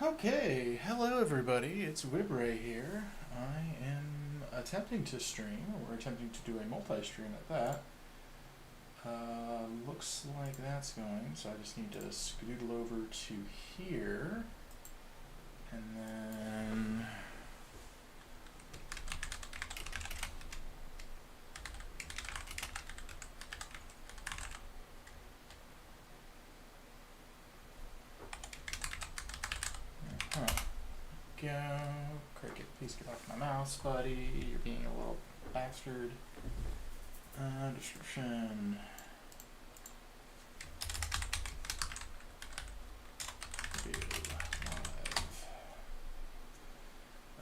Okay, hello everybody, it's Wibre here. I am attempting to stream, or we're attempting to do a multi-stream at that. Looks like that's going, so I just need to scoodle over to here, and then... Go. Cricket, please get off my mouse, buddy. You're being a little bastard. Description. Video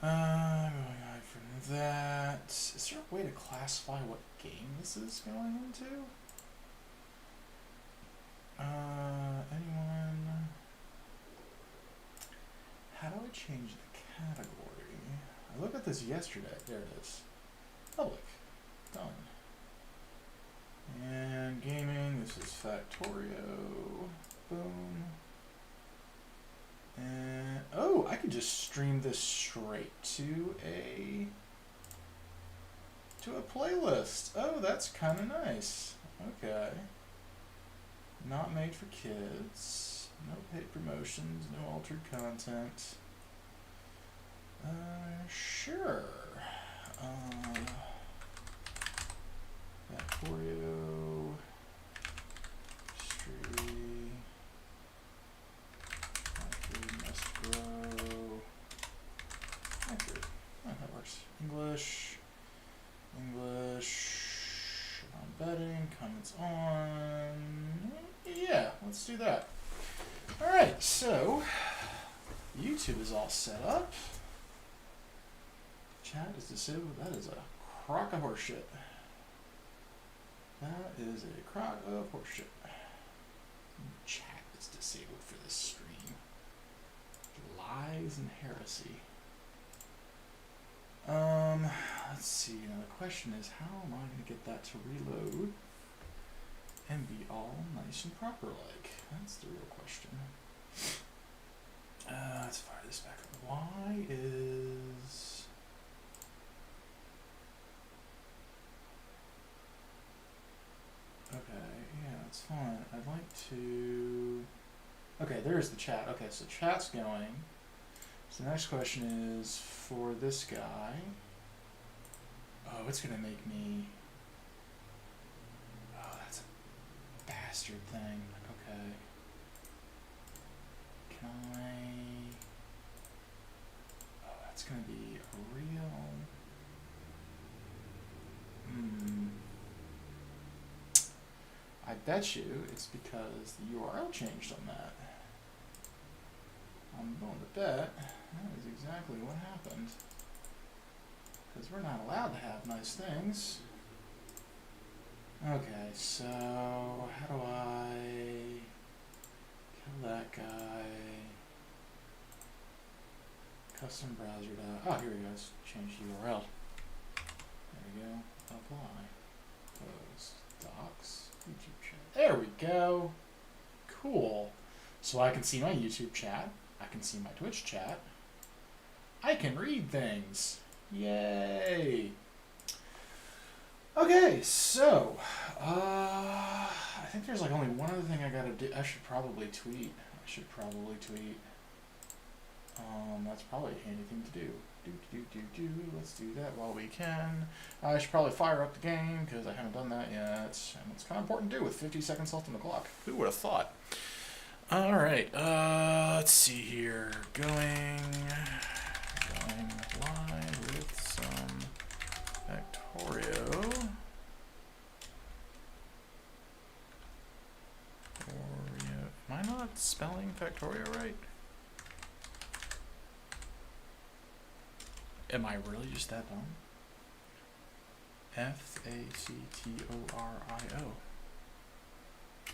live. Going live from that. Is there a way to classify what game this is going into? Anyone? How do I change the category? I looked at this yesterday. There it is. Public. Done. And gaming. This is Factorio. Boom. And oh, I could just stream this straight to a playlist. Oh, that's kind of nice. Okay. Not made for kids. No paid promotions, no altered content. Sure. Factorio. History. Factory must grow. Factory. Oh, that works. English. Betting. Comments on. Yeah, let's do that. Alright, so YouTube is all set up. Chat is disabled. That is a crock of horseshit. That is a crock of horseshit. Chat is disabled for this stream. Lies and heresy. Let's see. Now the question is, how am I going to get that to reload and be all nice and proper like? That's the real question. Let's fire this back up. Why is... Okay, yeah, that's fine. I'd like to... Okay, there's the chat. Okay, so chat's going. So the next question is for this guy. Oh, it's going to make me... Oh, that's a bastard thing. Okay. Can I... Oh, that's going to be a real... I bet you it's because the URL changed on that. I'm willing to bet that is exactly what happened. Because we're not allowed to have nice things. Okay, so how do I kill that guy? Custom browser dot. Oh, here he goes. Change URL. There we go. Apply. Close. Docs. YouTube chat. There we go. Cool. So I can see my YouTube chat. I can see my Twitch chat. I can read things. Yay. Okay, so I think there's like only one other thing I gotta do. I should probably tweet. That's probably a handy thing to do. Let's do that while we can. I should probably fire up the game because I haven't done that yet. And it's kind of important to do with 50 seconds left on the clock. Who would have thought? Alright, let's see here. Going live with some Factorio. Am I not spelling Factorio right? Am I really just that dumb? Factorio.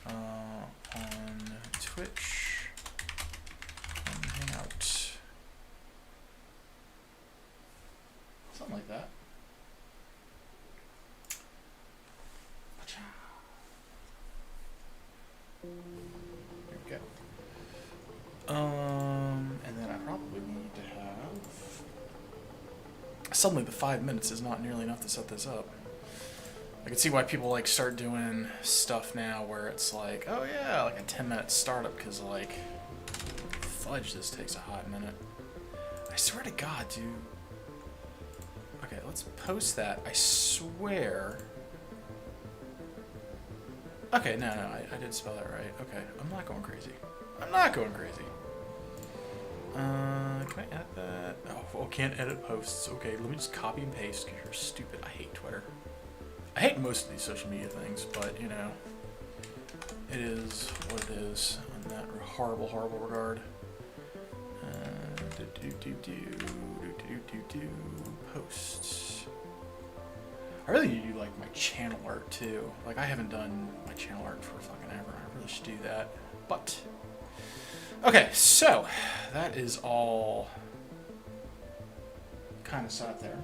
On Twitch, on Hangout. Something like that. There we go. And then I suddenly the 5 minutes is not nearly enough to set this up. I can see why people like start doing stuff now where it's like, oh yeah, like a 10-minute startup, because like, fudge, this takes a hot minute. I swear to God, dude. Okay, let's post that. I swear. Okay, no, I did spell that right. Okay, I'm not going crazy. I'm not going crazy. Can I edit that? Oh, can't edit posts. Okay, let me just copy and paste because you're stupid. I hate Twitter. I hate most of these social media things, but, you know, it is what it is in that horrible, horrible regard. Posts. I really need to do, like, my channel art, too. Like, I haven't done my channel art for fucking ever. I really should do that. But, okay, so, that is all kind of set up there.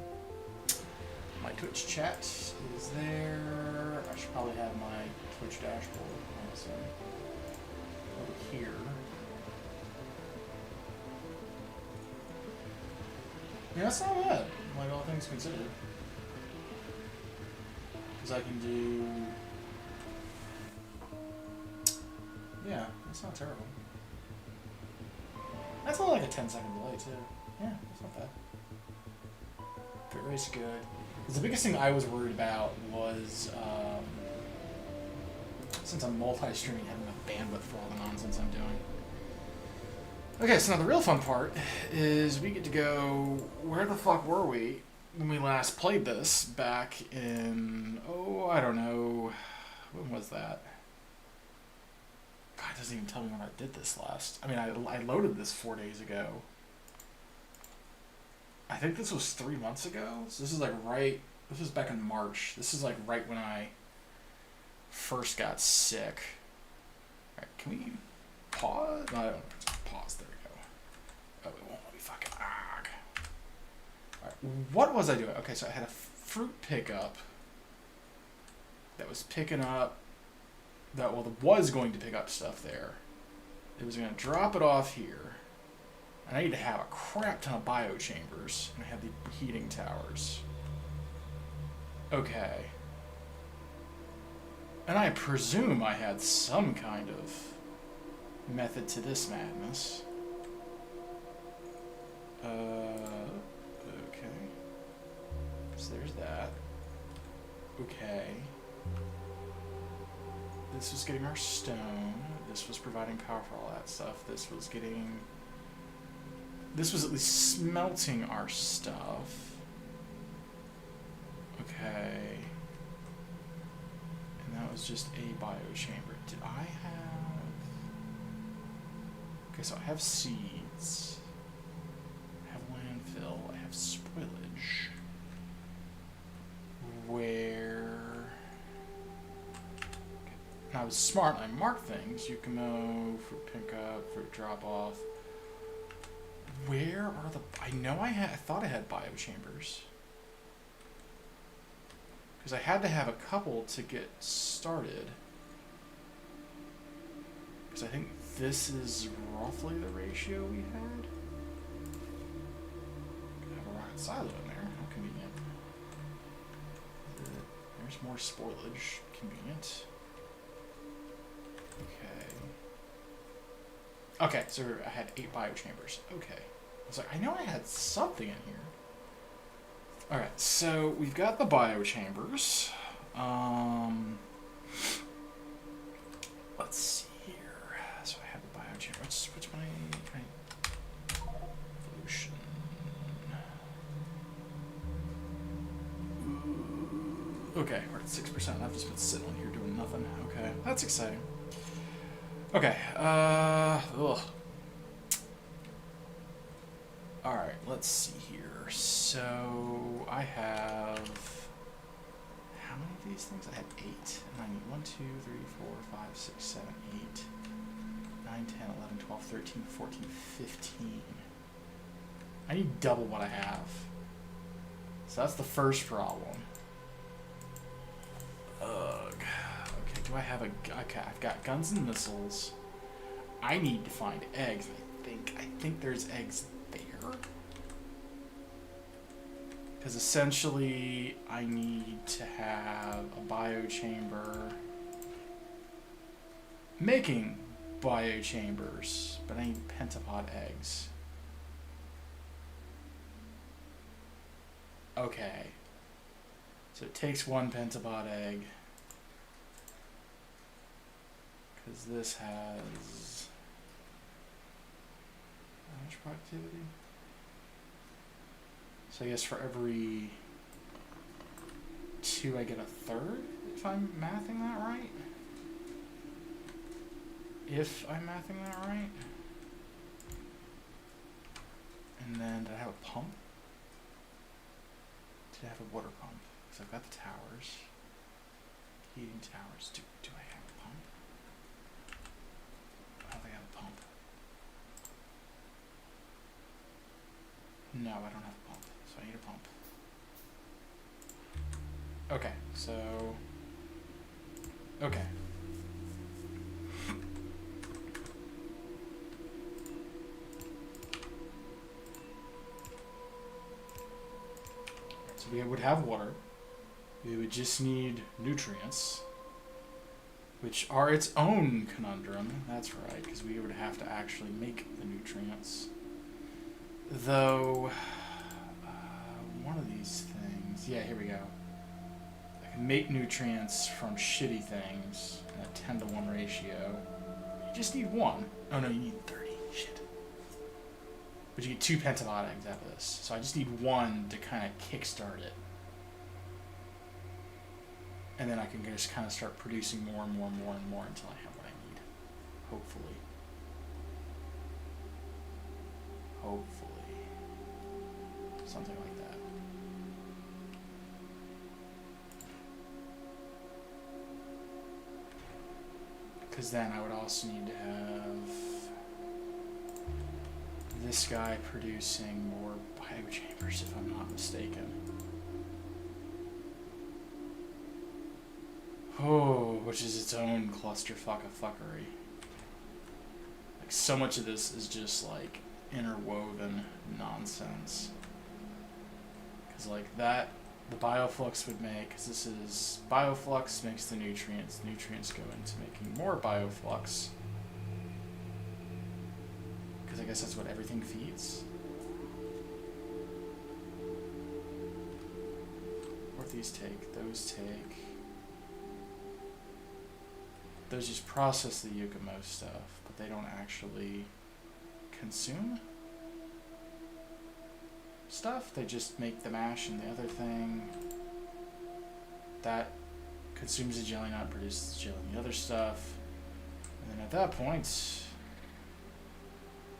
My Twitch chat is there. I should probably have my Twitch dashboard also over here. Yeah, that's not bad, like all things considered. Because I can do... Yeah, that's not terrible. That's only like a 10-second delay too. Yeah, that's not bad. Fit rate's good. The biggest thing I was worried about was, since I'm multi-streaming, having enough bandwidth for all the nonsense I'm doing. Okay, so now the real fun part is we get to go, where the fuck were we when we last played this back in, oh, I don't know, when was that? God, it doesn't even tell me when I did this last. I mean, I loaded this 4 days ago. I think this was 3 months ago. So this is like this was back in March. This is like right when I first got sick. Alright, can we pause? No, I don't want to pause. There we go. Oh, it won't let me fucking arg. Alright, what was I doing? Okay, so I had a fruit pickup that was picking up, that was going to pick up stuff there. It was going to drop it off here. And I need to have a crap ton of biochambers, and I have the heating towers. Okay. And I presume I had some kind of method to this madness. Okay. So there's that. Okay. This was getting our stone. This was providing power for all that stuff. This was at least smelting our stuff. Okay. And that was just a biochamber. Did I have... Okay, so I have seeds. I have landfill. I have spoilage. Where... Okay. And I was smart. I marked things. Yukumo, fruit pickup, fruit drop off. Where are the... I know I thought I had biochambers. Because I had to have a couple to get started. Because I think this is roughly the ratio we had. I have a rocket silo in there. How convenient. There's more spoilage. Convenient. Okay, so I had 8 biochambers. Okay. I was like, I know I had something in here. Alright, so we've got the biochambers. Let's see here. So I have the biochamber. Which one evolution. Okay, we're at 6%. I've just been sitting on here doing nothing. Okay, that's exciting. Okay, ugh. Alright, let's see here. So, I have... How many of these things? I have 8. And I need 1, 2, 3, 4, 5, 6, 7, 8, 9, 10, 11, 12, 13, 14, 15. I need double what I have. So that's the first problem. Ugh. Okay, do I have a... Okay, I've got guns and missiles. I need to find eggs. I think there's eggs there. Because essentially I need to have a biochamber making biochambers, but I need pentapod eggs. Okay. So it takes one pentapod egg. Because this has how much productivity? So I guess for every 2 I get a third, if I'm mathing that right? If I'm mathing that right? And then, did I have a pump? Did I have a water pump? Because I've got the towers. Heating towers. Do I have a pump? I don't think I have a pump. No, I don't have a pump. So I need a pump. Okay, so... Okay. So we would have water. We would just need nutrients, which are its own conundrum. That's right, because we would have to actually make the nutrients. Though, one of these things... Yeah, here we go. I can make nutrients from shitty things in a 10-to-1 ratio. You just need 1. Oh no, you need 30. Shit. But you get 2 pentapod eggs out of this. So I just need 1 to kind of kickstart it. And then I can just kind of start producing more and more and more and more until I have what I need. Hopefully. Hopefully. Something like that. Because then I would also need to have this guy producing more biochambers, if I'm not mistaken. Oh, which is its own clusterfuck of fuckery. Like, so much of this is just, like, interwoven nonsense. Because, like, that, the bioflux would make, because this is, bioflux makes the nutrients go into making more bioflux. Because I guess that's what everything feeds. What do these take? Those take... Those just process the Yucamo stuff, but they don't actually consume stuff. They just make the mash and the other thing. That consumes the jelly, not produces the jelly and the other stuff. And then at that point,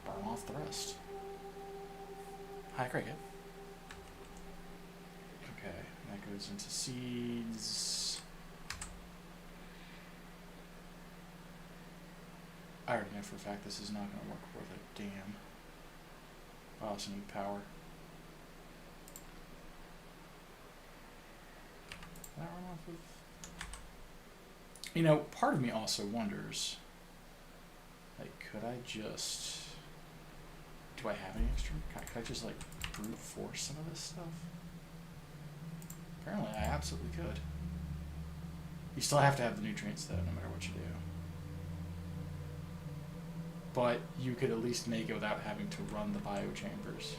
burn off the rest. Hi, cricket. Okay, and that goes into seeds. I already know for a fact this is not going to work worth a damn. I also need power. That run off of... You know, part of me also wonders, like, could I just... Do I have any extra? Could I just, like, brute force some of this stuff? Apparently I absolutely could. You still have to have the nutrients, though, no matter what you do. But you could at least make it without having to run the biochambers.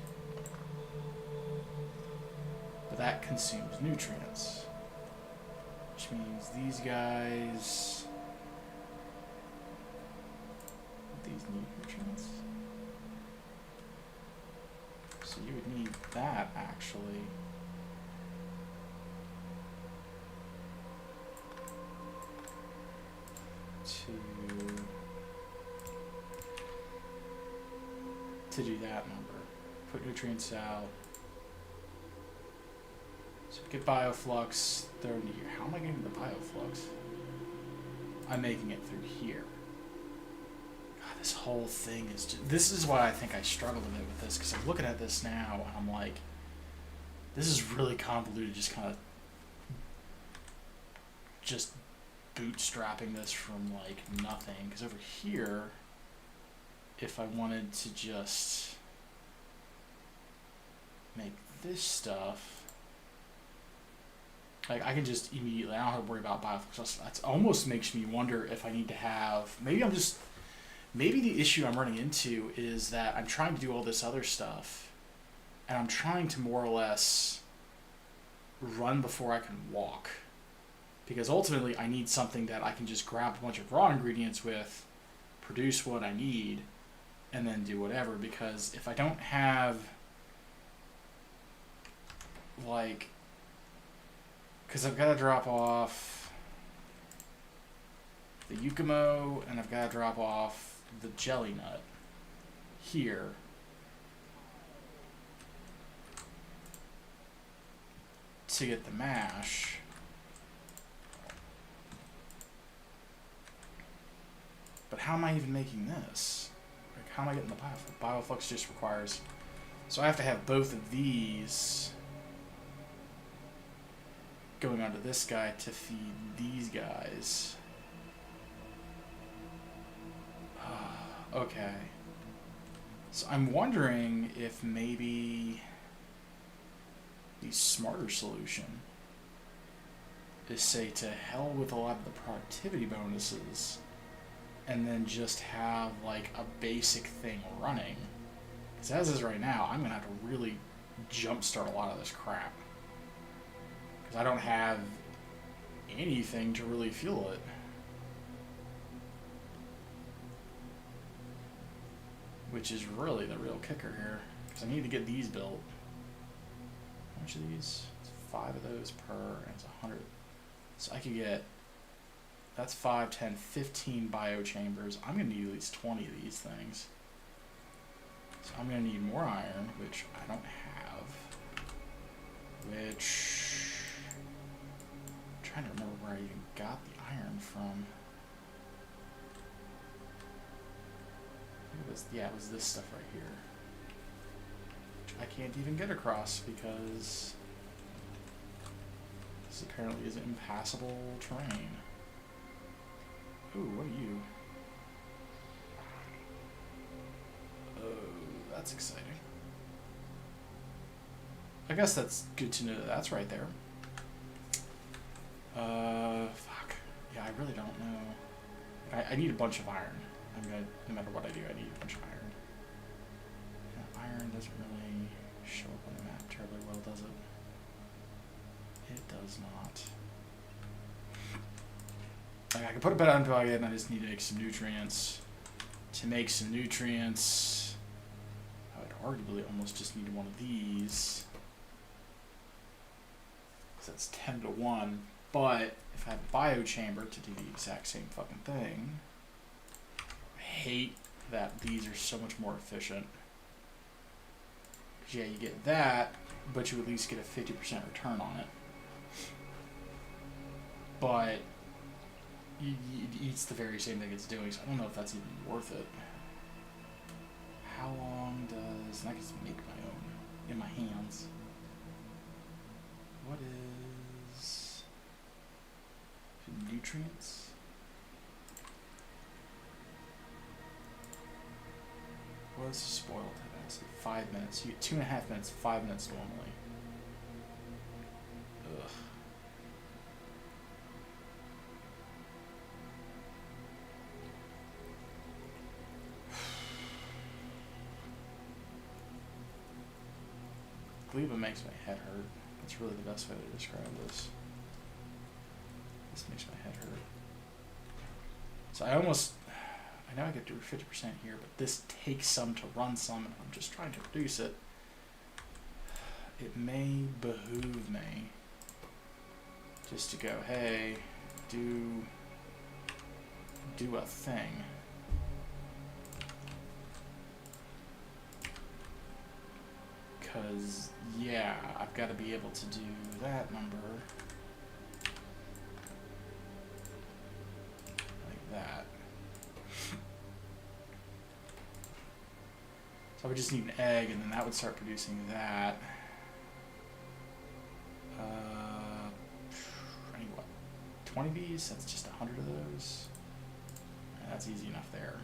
But that consumes nutrients. Which means these guys... These need nutrients? So you would need that, actually. To do that number. Put nutrients out. So get bioflux. How am I getting the bioflux? I'm making it through here. God, this whole thing is just... This is why I think I struggled a bit with this, because I'm looking at this now, and I'm like, this is really convoluted, just kind of... Just bootstrapping this from, like, nothing. Because over here... If I wanted to just make this stuff, Like, I can just immediately, I don't have to worry about bioflux. That almost makes me wonder if I need to have, maybe the issue I'm running into is that I'm trying to do all this other stuff, and I'm trying to more or less run before I can walk. Because ultimately, I need something that I can just grab a bunch of raw ingredients with, produce what I need, and then do whatever. Because if I don't have, like, because I've got to drop off the Yucamo, and I've got to drop off the jelly nut here. To get the mash. But how am I even making this? Like, how am I getting the bioflux? Bioflux just requires... So I have to have both of these going onto this guy to feed these guys. Okay. So I'm wondering if maybe the smarter solution is, say, to hell with a lot of the productivity bonuses and then just have like a basic thing running. Because as is right now, I'm going to have to really jumpstart a lot of this crap. Because I don't have anything to really fuel it. Which is really the real kicker here. Because I need to get these built. How much of these? It's 5 of those per, and it's 100. So I could get, that's 5, 10, 15 biochambers. I'm going to need at least 20 of these things. So I'm going to need more iron, which I don't have. Which, I'm trying to remember where I even got the iron from. It was, yeah, it was this stuff right here. Which I can't even get across because this apparently is impassable terrain. Ooh, what are you? Oh, that's exciting. I guess that's good to know that that's right there. Fuck. Yeah, I really don't know. I need a bunch of iron. I'm gonna, no matter what I do, I need a bunch of iron. Yeah, iron doesn't really show up on the map terribly well, does it? It does not. Like, I can put a bed on dog in, I just need to make some nutrients. To make some nutrients, I would arguably almost just need one of these. Because that's 10 to 1. But if I have a biochamber to do the exact same fucking thing, I hate that these are so much more efficient. Because yeah, you get that, but you at least get a 50% return on it. But it eats the very same thing it's doing, so I don't know if that's even worth it. How long does... And I can just make my own in my hands. What is... nutrients? What is spoiled capacity? 5 minutes. You get 2.5 minutes, 5 minutes normally. Ugh. Gleba makes my head hurt. That's really the best way to describe this. This makes my head hurt. So I know I could do 50% here, but this takes some to run some, and I'm just trying to reduce it. It may behoove me just to go, hey, do a thing. Because, yeah, I've got to be able to do that number. Like that. So I would just need an egg, and then that would start producing that. I need what? 20 bees? That's just 100 of those. That's easy enough there.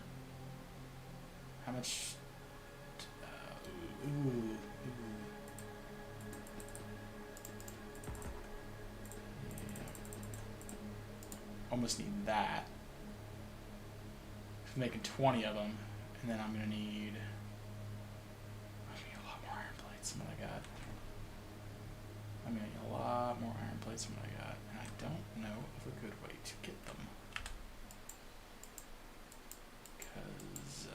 How much? almost need that. I'm making 20 of them, and then I'm gonna need a lot more iron plates than what I got. I'm gonna need a lot more iron plates than what I got, and I don't know of a good way to get them. Because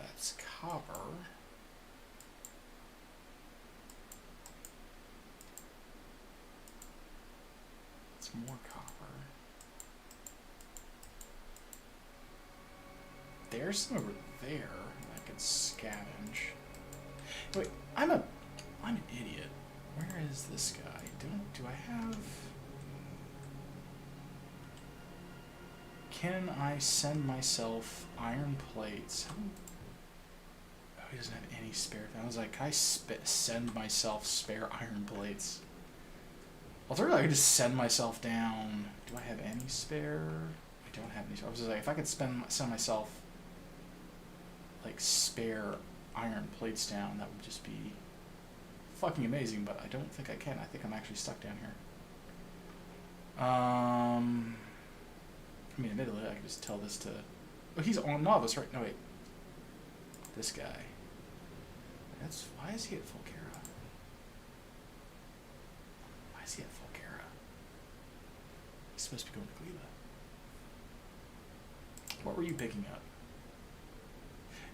that's copper. It's more copper. There's some over there that I could scavenge. Wait, I'm an idiot. Where is this guy? Do I have? Can I send myself iron plates? Oh, he doesn't have any spare. I was like, can I send myself spare iron plates? Alternatively, I could just send myself down. Do I have any spare? I don't have any. I was just like, if I could send myself like spare iron plates down, that would just be fucking amazing. But I don't think I can. I think I'm actually stuck down here. I mean, admittedly, I could just tell this to. Oh, he's on novice, right? No, wait. This guy. That's why is he at Fulcara? Why is he at Fulcara? He's supposed to be going to Gleba. What were you picking up?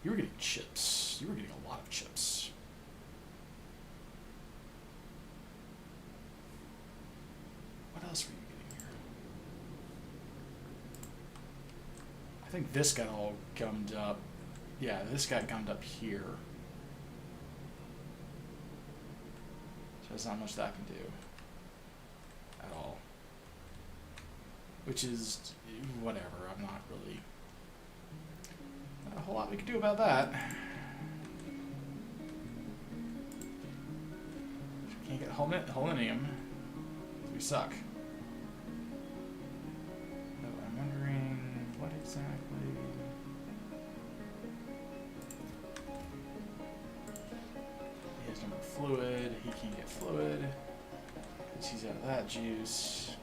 You were getting chips. You were getting a lot of chips. What else were you getting here? I think this got all gummed up. Yeah, this got gummed up here. So there's not much that I can do at all. Which is whatever. I'm not really... Not a whole lot we can do about that. Can't get Holinium. We suck. So I'm wondering what exactly... He has no more fluid. He can't get fluid. Because he's out of that juice.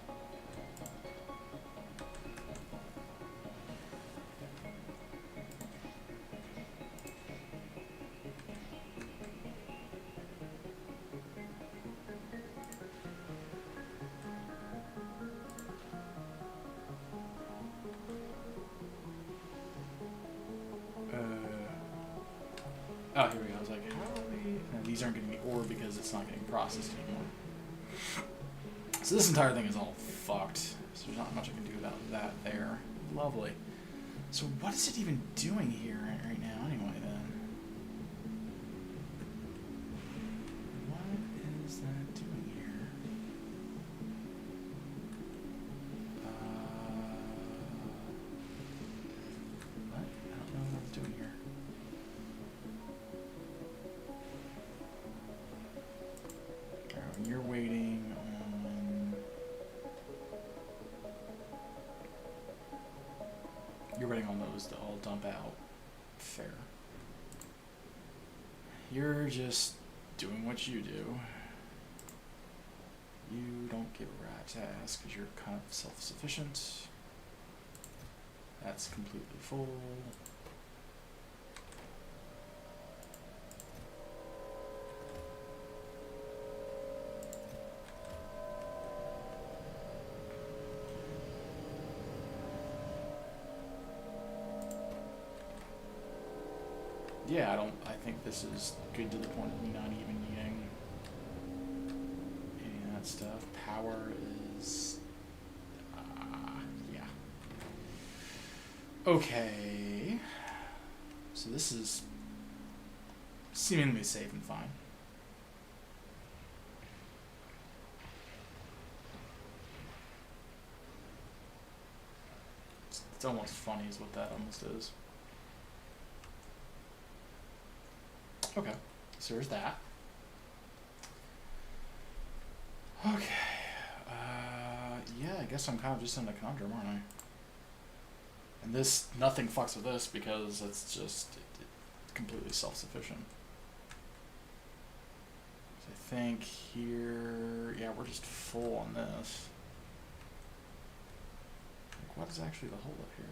Oh, here we go. I was like, how are we... And these aren't getting the ore because it's not getting processed anymore. So this entire thing is all fucked. So there's not much I can do about that there. Lovely. So what is it even doing here right now anyway, then? What is that doing here? What? I don't know what it's doing here. You're waiting on... You're waiting on those to all dump out. Fair. You're just doing what you do. You don't give a rat's ass because you're kind of self-sufficient. That's completely full. Yeah, I think this is good to the point of me not even needing any of that stuff. Power is, yeah. Okay. So this is seemingly safe and fine. It's almost funny is what that almost is. Okay, so there's that. Okay, yeah, I guess I'm kind of just in a conundrum, aren't I? And this, nothing fucks with this because it's just completely self-sufficient. So I think here, yeah, we're just full on this. what is actually the holdup here?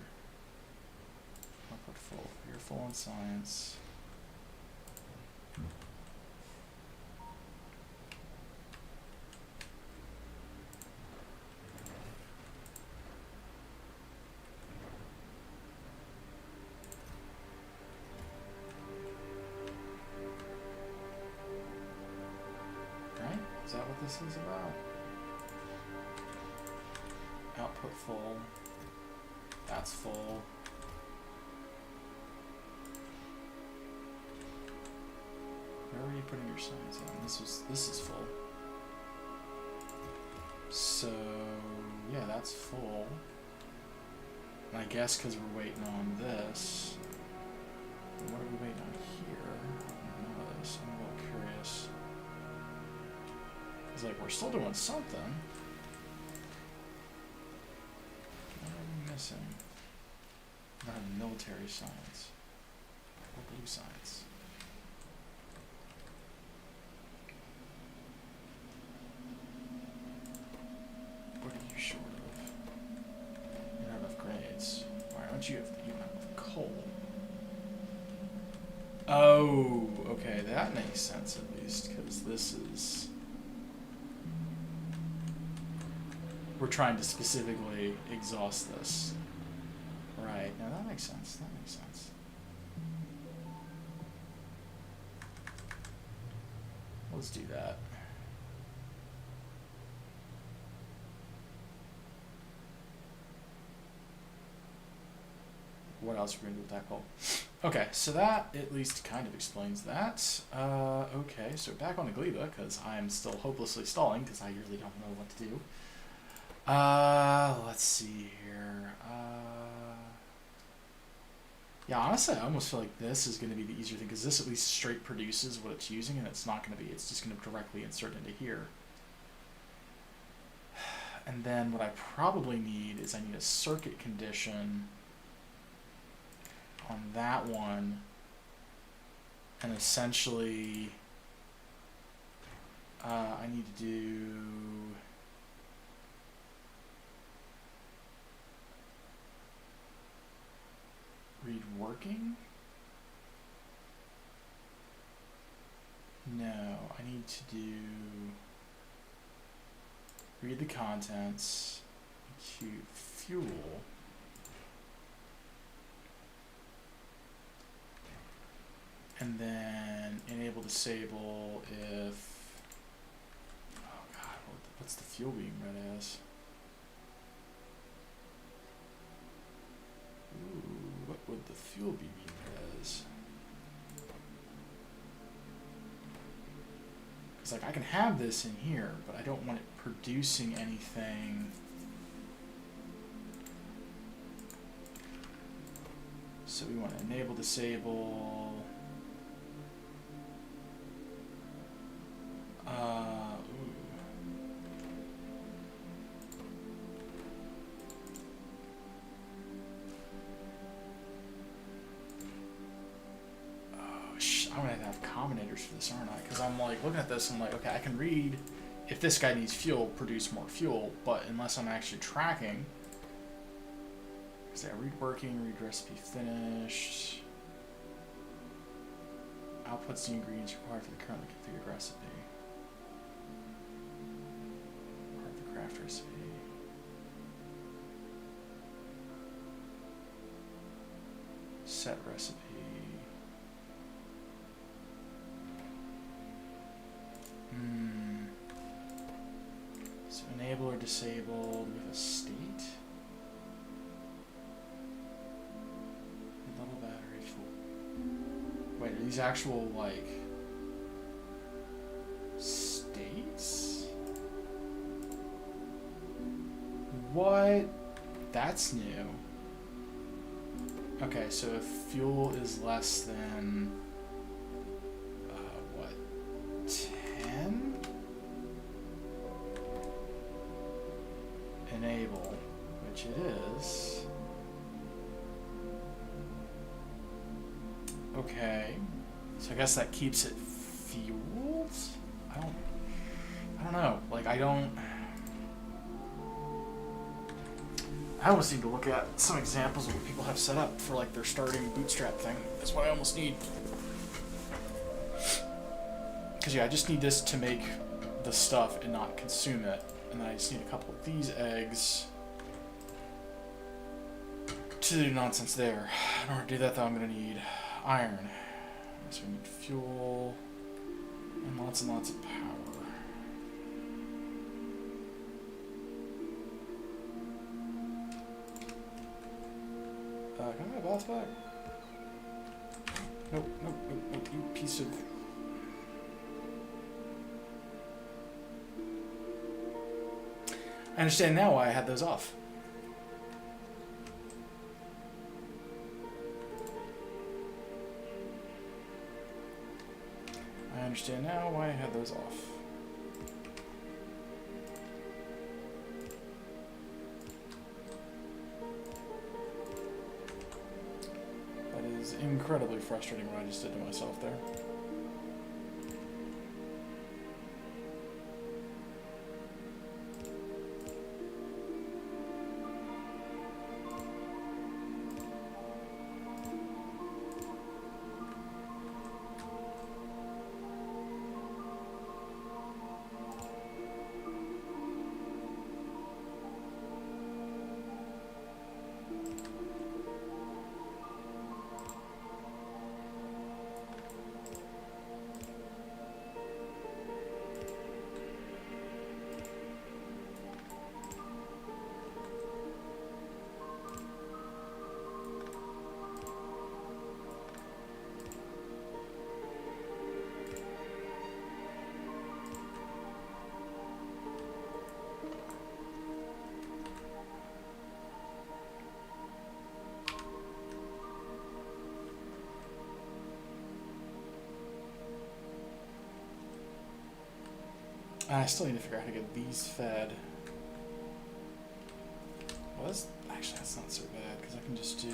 Output full. You're full on science. Right? Is that what this is about? Output full. That's full. Where are you putting your signs in? This is full. So yeah, that's full. And I guess because we're waiting on this. What are we waiting on here? None of this. I'm a little curious. It's like we're still doing something. What are we missing? Not military science. Or blue science. What are you short of? You're not enough grades. Why don't you have enough coal? Oh, okay, that makes sense at least, because this is... We're trying to specifically exhaust this. Right, now that makes sense, that makes sense. Let's do that. What else are we going to do with that coal? Okay, so that at least kind of explains that. Okay, so back on the Gleba, because I'm still hopelessly stalling, because I really don't know what to do. Let's see here. Yeah, honestly, I almost feel like this is going to be the easier thing, because this at least straight produces what it's using, and it's not going to be, it's just going to directly insert into here. And then what I probably need is I need a circuit condition on that one, and essentially I need to do read working? No, I need to do read the contents, queue fuel, and then enable disable if, oh god, what's the fuel being read as? Ooh, what would the fuel be being read as? Because like I can have this in here, but I don't want it producing anything. So we want to enable disable. I'm gonna have combinators for this, aren't I? Because I'm like looking at this, I'm like, okay, I can read if this guy needs fuel, produce more fuel, but unless I'm actually tracking, because I read working, read recipe finished, outputs the ingredients required for the currently configured recipe, part of the craft recipe. Set recipe. So enable or disable, do we have a state? Level battery full. Wait, are these actual, like, states? What? That's new. Okay, so if fuel is less than, what, 10? Enable, which it is. Okay, so I guess that keeps it fueled? I don't know, like I don't I almost need to look at some examples of what people have set up for like their starting bootstrap thing. That's what I almost need. Because yeah, I just need this to make the stuff and not consume it. And then I just need a couple of these eggs to do nonsense there. In order to do that though, I'm going to need iron. So we need fuel and lots of power. Can I have a boss back? Nope, you piece of... I understand now why I had those off. I understand now why I had those off. That is incredibly frustrating what I just did to myself there. I still need to figure out how to get these fed. Well, that's not so bad, because I can just do...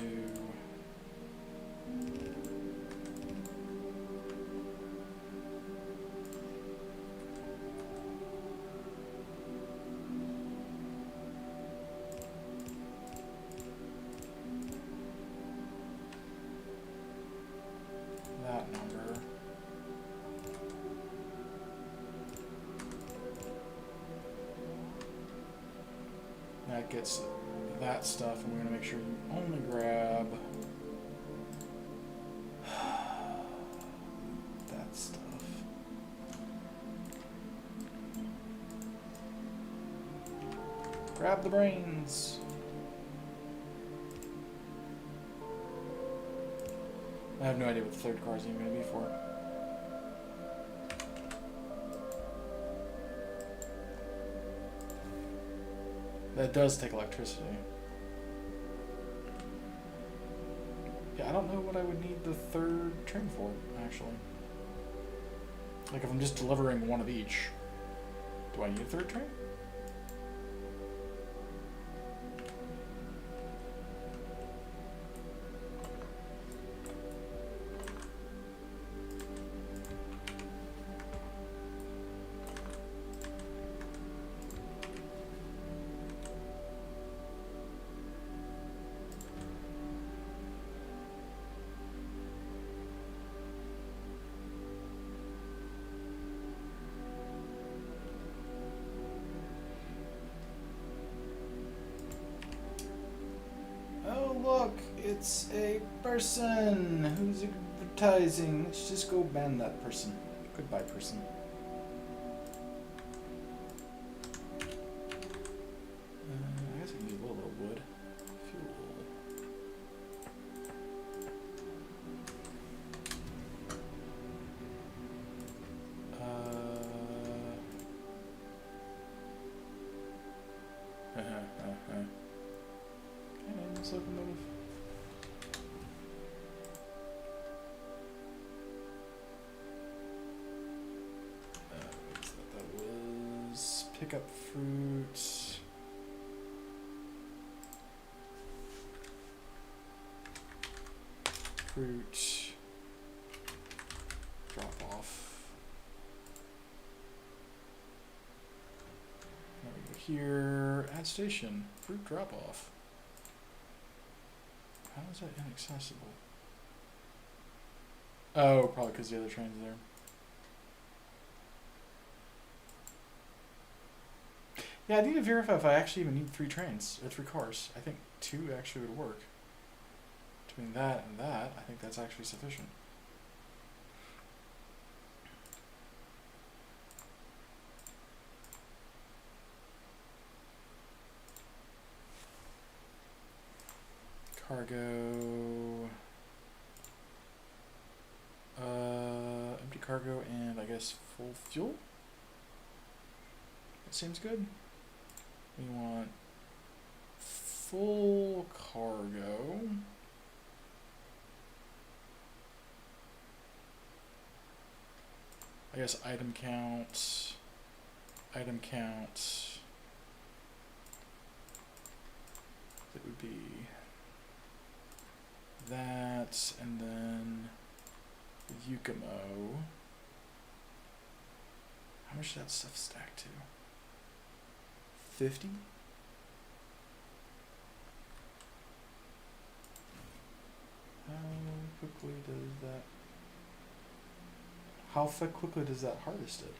that number. That gets that stuff, and we're going to make sure you only grab that stuff. Grab the brains. I have no idea what the third car is even going to be for. That does take electricity. Yeah, I don't know what I would need the third train for, actually. Like, if I'm just delivering one of each, do I need a third train? Look, it's a person who's advertising. Let's just go ban that person. Goodbye, person. I guess I can use a little bit of wood. Fuel. Locomotive. That was pick up fruit. Fruit. Drop off. Now we go here. Add station. Fruit drop off. is that inaccessible? Oh, probably because the other train's there. Yeah, I need to verify if I actually even need 3 trains, or 3 cars. I think 2 actually would work. Between that and that, I think that's actually sufficient. Cargo, empty cargo, and I guess full fuel. That seems good. We want full cargo. I guess item count. It would be that, and then the Yukomo. How much does that stuff stack to? 50? How quickly does that... How quickly does that harvest it?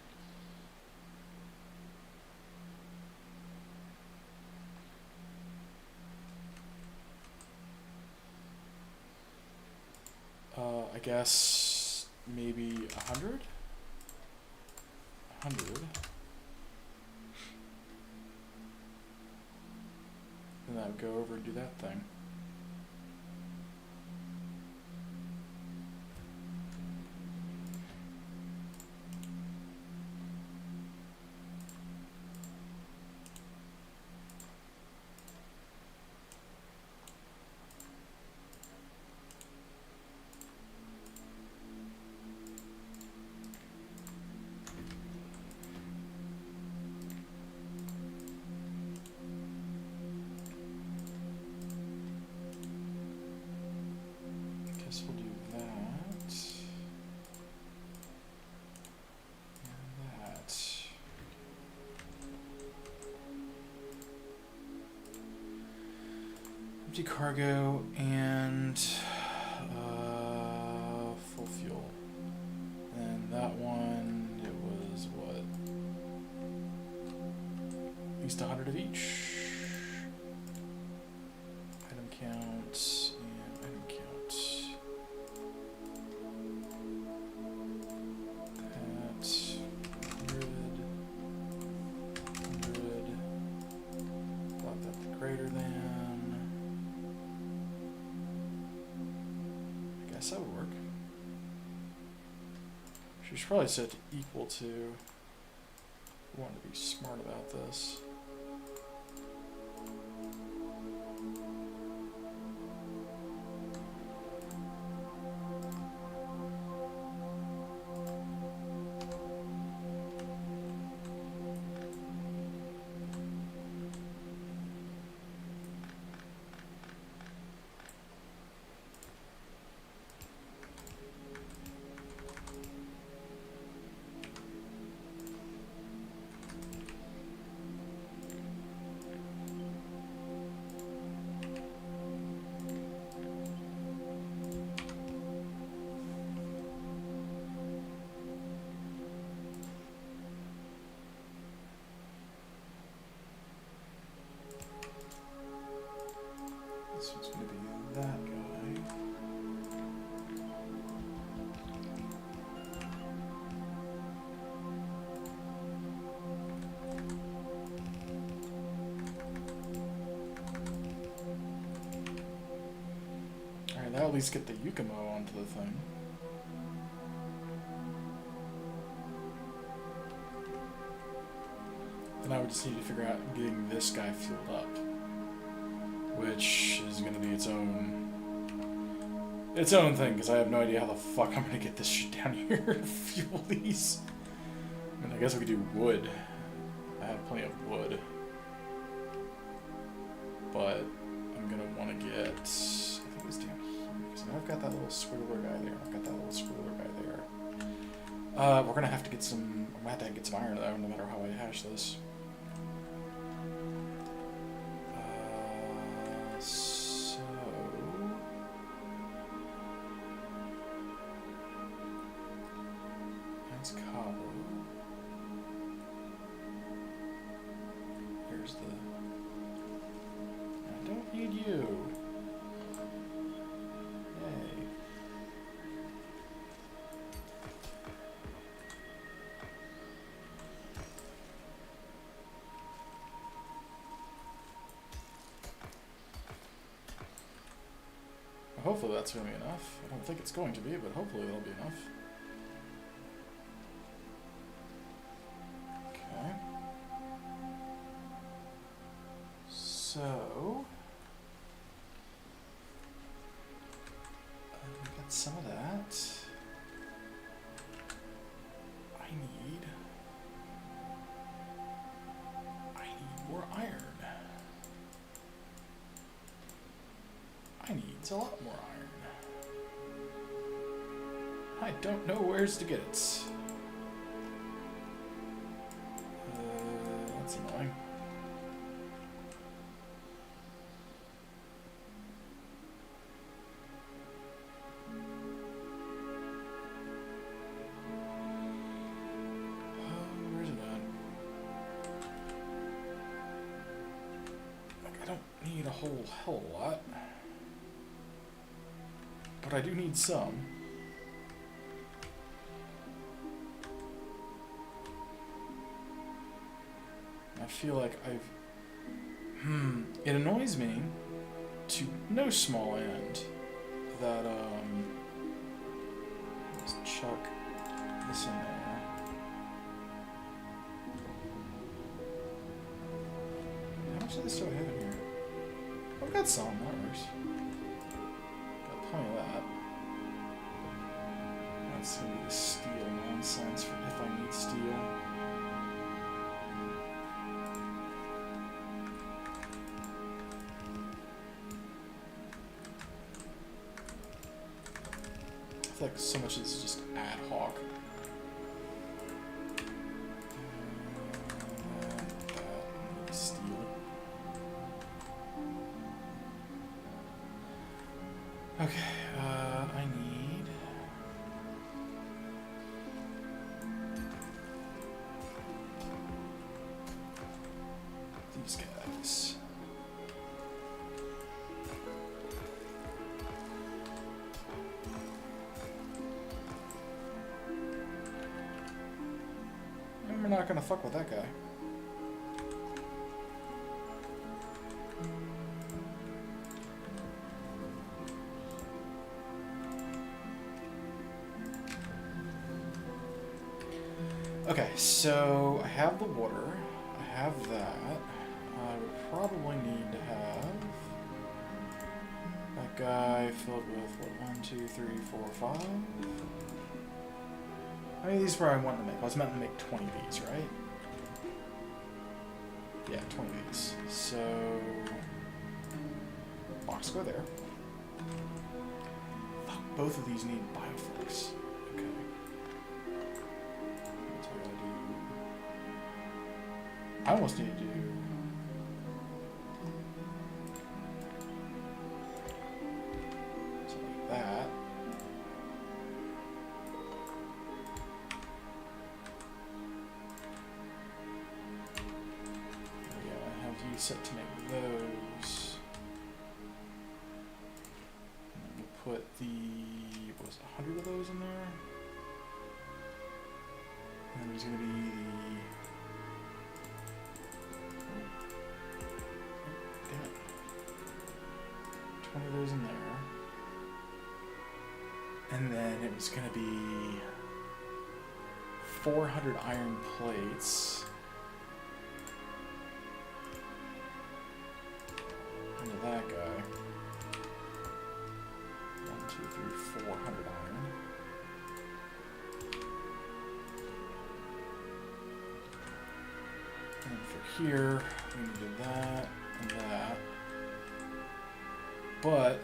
I guess maybe 100? 100. Then I would go over and do that thing. We'll do that and that. Empty cargo and full fuel. And that one, it was what? At least 100 of each. Item count and item count. That would work. She should probably set to equal to. We want to be smart about this. This one's going to be that guy. Alright, that'll at least get the Yukomo onto the thing. Then I would just need to figure out getting this guy fueled up, which is going to be its own thing, because I have no idea how the fuck I'm going to get this shit down here to fuel these. I mean, I guess we could do wood. I have plenty of wood. But I'm going to want to get... I think it's down here, because I've got that little squiggler guy there. I've got that little squiggler guy there. We're going to have to get some... I'm going to have to get some iron, though, no matter how I hash this. hopefully that's going to be enough. I don't think it's going to be, but hopefully that'll be enough. Okay. So... we got some of that. I need more iron. I need a lot more iron. I don't know where's to get it. That's annoying. Where's it at? Like, I don't need a whole hell of a lot. But I do need some. I feel like it annoys me to no small end that, let's chuck this in there. How much of this do I have in here? I've got some, that works. Got plenty of that. That's gonna be the steel nonsense for if I need steel. I feel like so much of this is just ad hoc. Steel. Okay, I need these guys. And we're not gonna fuck with that guy. Okay, so I have the water, I have that. I would probably need to have that guy filled with, what, 1, 2, 3, 4, 5? How many of these were I wanting to make? I was meant to make 20 of these, right? Yeah, 20 of these. So, box go there. Fuck, both of these need bioflux. Okay. I almost need to do something like that. There we go. I have you set to make those. And then we'll put the, what was it, 100 of those in there? And there's going to be the 20 of those in there. And then it was going to be 400 iron plates. Into that guy. 1, 2, 3, 400 iron. And for here, we needed that and that. But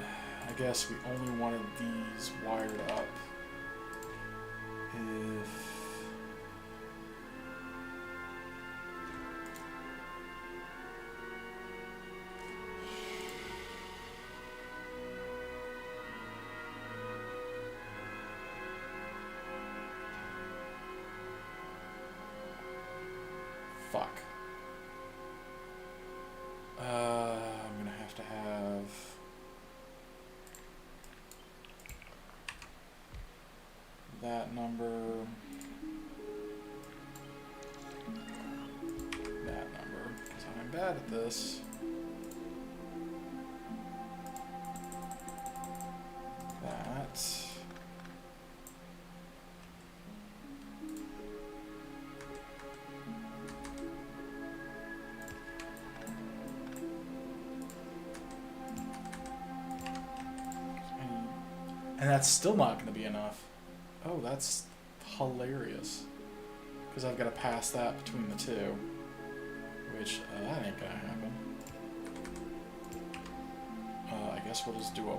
I guess we only wanted these wired up if fuck. I'm gonna have to have that number, because I'm bad at this. that. And that's still not going to be enough. Oh, that's hilarious. Because I've got to pass that between the two. Which, that ain't going to happen. I guess we'll just do a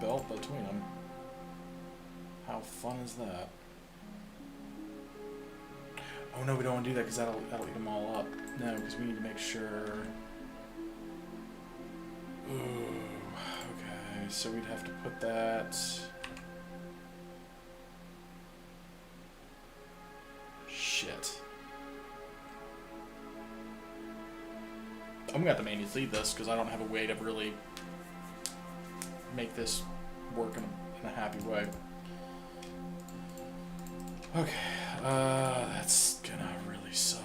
belt between them. How fun is that? Oh no, we don't want to do that because that'll eat them all up. No, because we need to make sure... Ooh, okay, so we'd have to put that... Shit. I'm gonna have to manually lead this because I don't have a way to really make this work in a happy way. Okay, that's gonna really suck.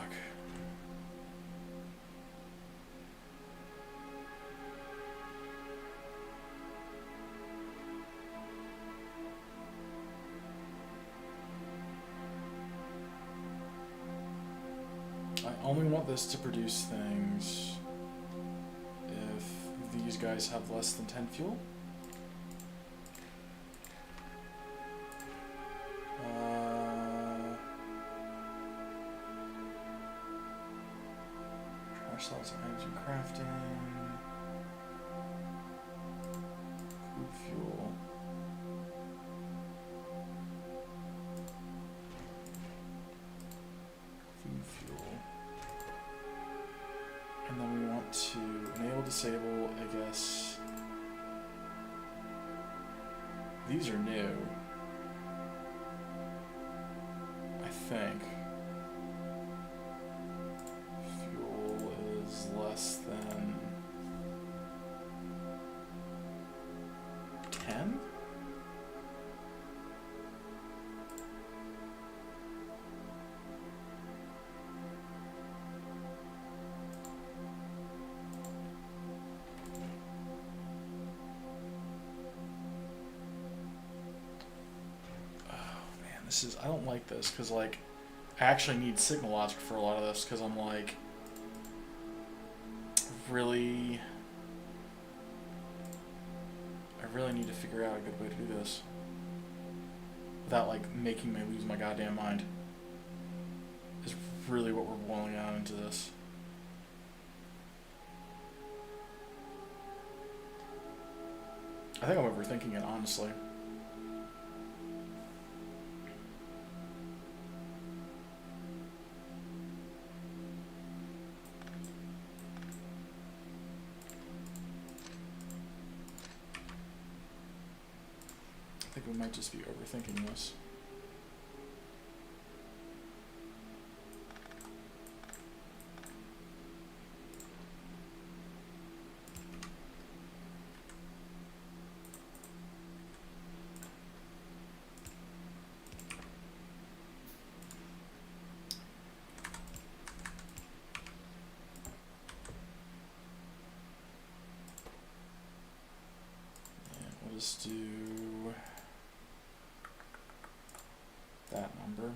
I only want this to produce things if these guys have less than 10 fuel. Cells and items and crafting. Crude fuel. Food fuel. And then we want to enable, disable, I guess. These are new. I think. Less than 10? Oh man, this is, I don't like this because like I actually need signal logic for a lot of this because I'm like I really need to figure out a good way to do this without like making me lose my goddamn mind. Is really what we're boiling out into this. I think I'm overthinking it, honestly. I think we might just be overthinking this. Yeah, we'll just do that number.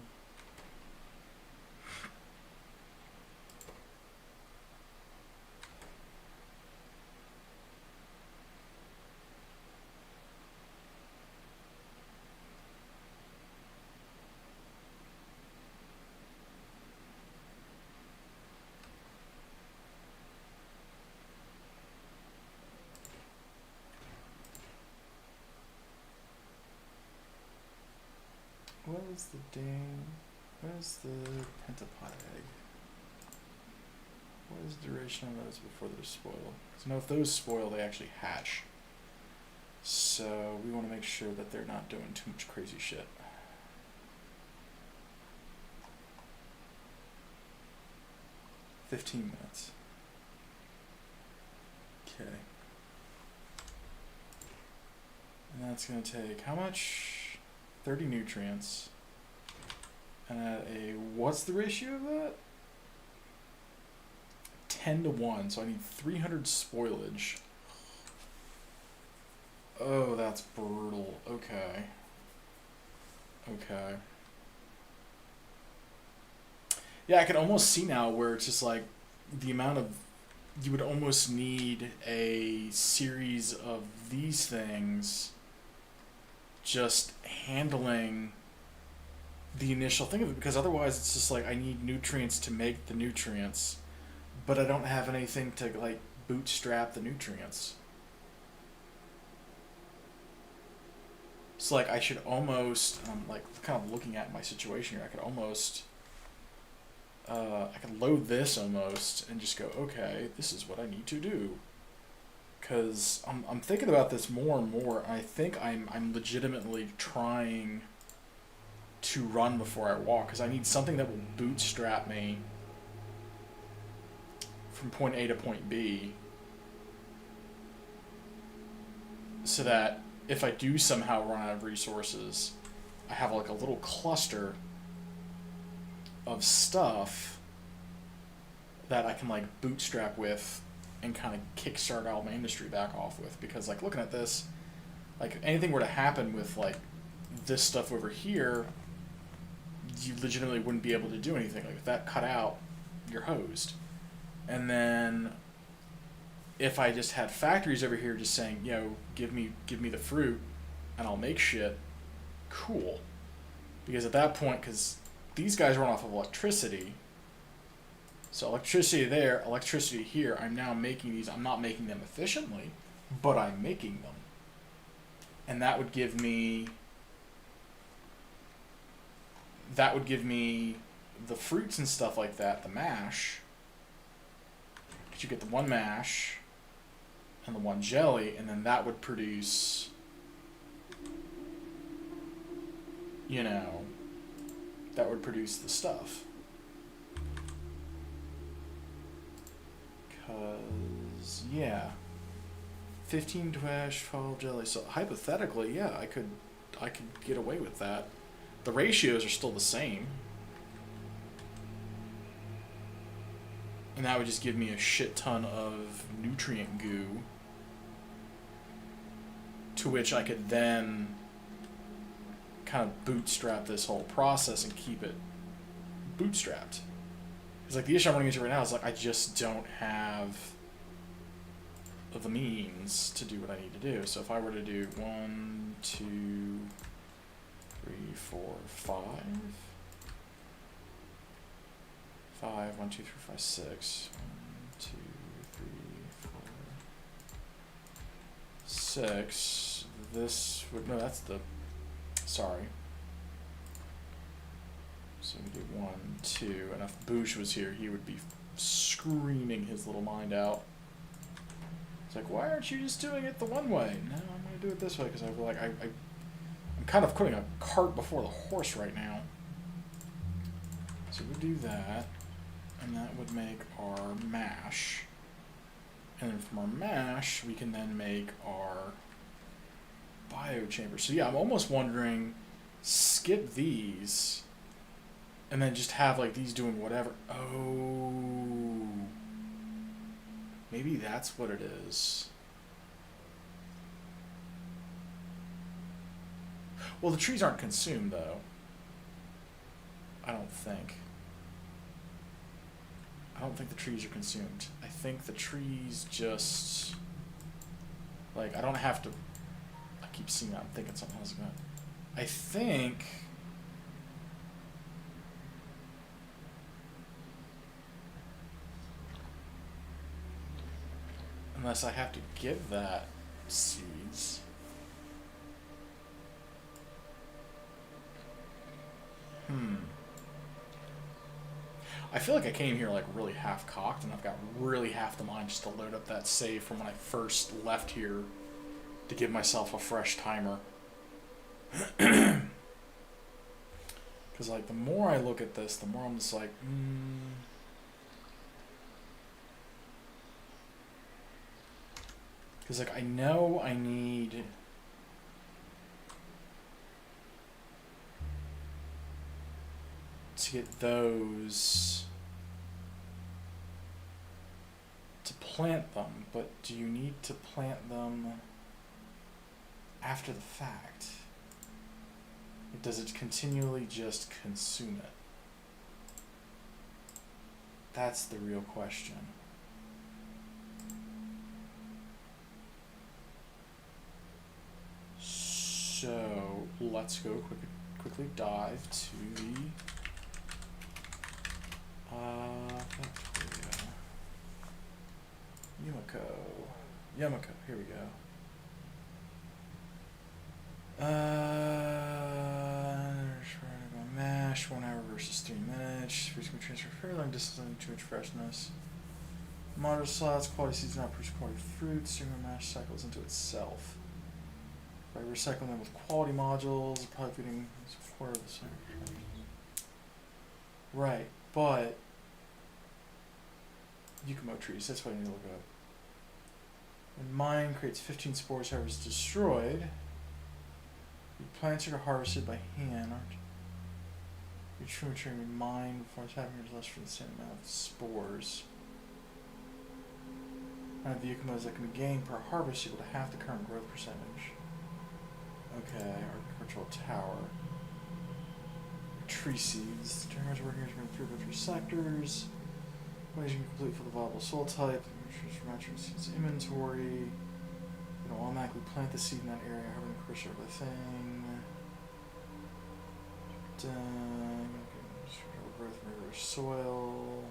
What is the where's the pentapod egg? What is the duration of those before they're spoiled? So no, if those spoil, they actually hatch. So we want to make sure that they're not doing too much crazy shit. "15 minutes. Okay. And that's going to take how much? 30 nutrients. And at what's the ratio of that? 10 to 1, so I need 300 spoilage. Oh, that's brutal. Okay. Okay. Yeah, I can almost see now where it's just like the amount of you would almost need a series of these things just handling the initial thing of it, because otherwise it's just like I need nutrients to make the nutrients, but I don't have anything to like bootstrap the nutrients. So like I should almost, I'm like kind of looking at my situation here. I could almost, I could load this almost and just go, okay, this is what I need to do. Because I'm thinking about this more and more. And I think I'm legitimately trying to run before I walk, because I need something that will bootstrap me from point A to point B, so that if I do somehow run out of resources, I have like a little cluster of stuff that I can like bootstrap with and kind of kickstart all my industry back off with. Because like looking at this, like if anything were to happen with like this stuff over here, you legitimately wouldn't be able to do anything. Like if that cut out, you're hosed. And then if I just had factories over here just saying, yo, give me the fruit and I'll make shit, cool. Because at that point, because these guys run off of electricity, so electricity there, electricity here, I'm now making these. I'm not making them efficiently, but I'm making them. And that would give me the fruits and stuff like that, the mash. But you get the one mash and the one jelly, and then that would produce, you know, that would produce the stuff. Because, yeah, 15 trash, 12 jelly. So hypothetically, yeah, I could get away with that. The ratios are still the same. And that would just give me a shit ton of nutrient goo, to which I could then kind of bootstrap this whole process and keep it bootstrapped. Because like the issue I'm running into right now is like I just don't have the means to do what I need to do. So if I were to do 1, 2, 3, 4, 5, 5, 1, 2, 3, 5, 6, 1, 2, 3, 4, 6. This would, no, that's the, sorry. So we do 1, 2, and if Boosh was here, he would be screaming his little mind out. It's like, why aren't you just doing it the one way? No, I'm going to do it this way, because I feel like I'm kind of putting a cart before the horse right now. So we do that, and that would make our mash. And then from our mash, we can then make our biochamber. So yeah, I'm almost wondering, skip these, and then just have like these doing whatever. Oh, maybe that's what it is. Well, the trees aren't consumed though. I don't think the trees are consumed. I think the trees just, like, I don't have to, I keep seeing that, I'm thinking something else about it. I think, unless I have to give that seeds. I feel like I came here like really half-cocked, and I've got really half the mind just to load up that save from when I first left here to give myself a fresh timer. Because like the more I look at this, the more I'm just like, because like I know I need to get those to plant them, but do you need to plant them after the fact? Does it continually just consume it? That's the real question. So let's go quickly dive to the Factorio. Yumiko, here we go. Mash, 1 hour versus 3 minutes. Freeze can transfer fairly long distance and too much freshness. Modern slots, quality seeds not produce quality fruits. Streaming mash cycles into itself. By recycling them with quality modules, probably feeding support of the same. Right, but Yukumo trees, that's what I need to look up. When mine creates 15 spores, however, is destroyed. The plants are harvested by hand. Your true maturing in mine before it's happening is less for the same amount of spores. Amount of the Yukumos that can be gained per harvest equal to half the current growth percentage. Okay, agricultural tower. Tree seeds. The terminals working here to improve 3 sectors. Ways you can complete for the viable soil type. Matching seeds inventory. You don't automatically plant the seed in that area, having to crush over the thing. Growth from regular soil.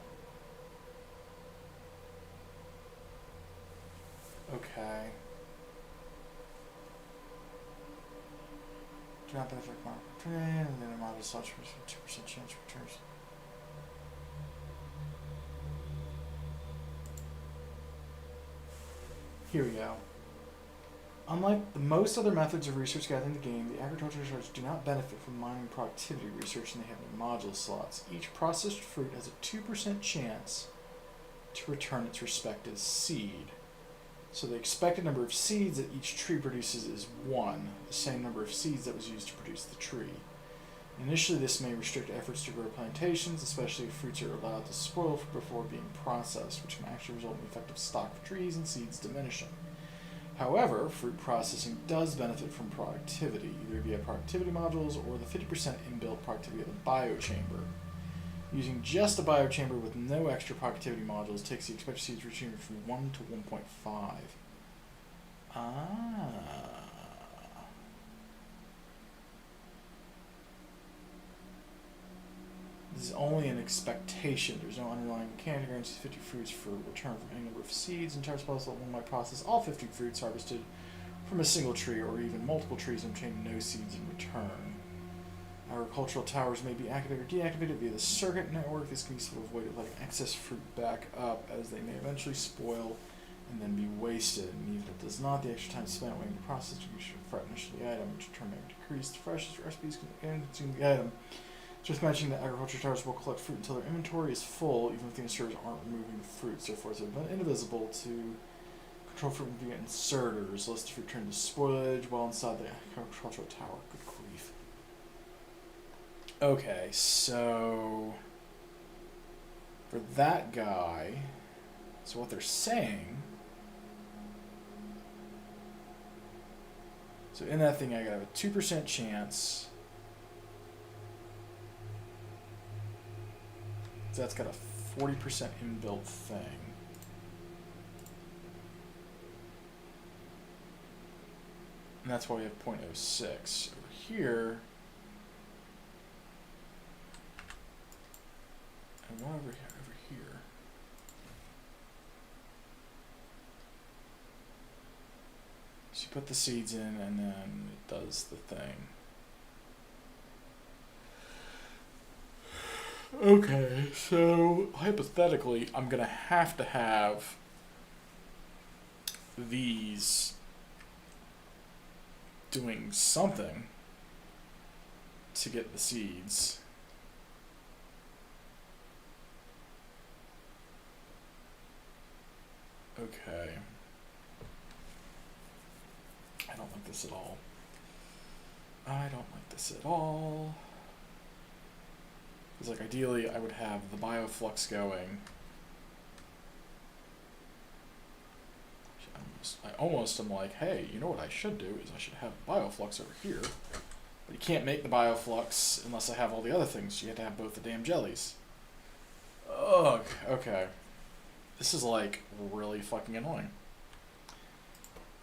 Okay. Do not benefit from opportunity, and then a model such 2% chance returns. Here we go. Unlike the most other methods of research gathering in the game, the agricultural researchers do not benefit from mining productivity research, and they have no module slots. Each processed fruit has a 2% chance to return its respective seed. So the expected number of seeds that each tree produces is 1, the same number of seeds that was used to produce the tree. Initially, this may restrict efforts to grow plantations, especially if fruits are allowed to spoil before being processed, which can actually result in effective stock of trees and seeds diminishing. However, fruit processing does benefit from productivity, either via productivity modules or the 50% inbuilt productivity of the biochamber. Using just a biochamber with no extra productivity modules takes the expected seeds return from 1 to 1.5. This is only an expectation. There's no underlying mechanic guarantees 50 fruits for return from any number of seeds. Entire possible that one might process all 50 fruits harvested from a single tree or even multiple trees and obtain no seeds in return. Agricultural towers may be activated or deactivated via the circuit network. This can be sort of avoided letting excess fruit back up, as they may eventually spoil and then be wasted. And even if it does not, the extra time spent waiting to process the freshness of the item, which in turn may decrease the freshness recipes can consume the item. Just mentioning that agriculture towers will collect fruit until their inventory is full, even if the inserters aren't removing the fruits. Therefore, it's indivisible to control fruit via inserters, lest the fruit turn to spoilage while inside the agricultural tower. Good grief. Okay, so for that guy, so what they're saying, so in that thing I got a 2% chance. So that's got a 40% inbuilt thing. And that's why we have 0.06. Over here, and one over here. So you put the seeds in and then it does the thing. Okay, so hypothetically, I'm going to have these doing something to get the seeds. Okay. I don't like this at all. I don't like this at all. Because, like, ideally, I would have the bioflux going. I almost am like, hey, you know what I should do is I should have bioflux over here. But you can't make the bioflux unless I have all the other things. You have to have both the damn jellies. Ugh, okay. This is like really fucking annoying.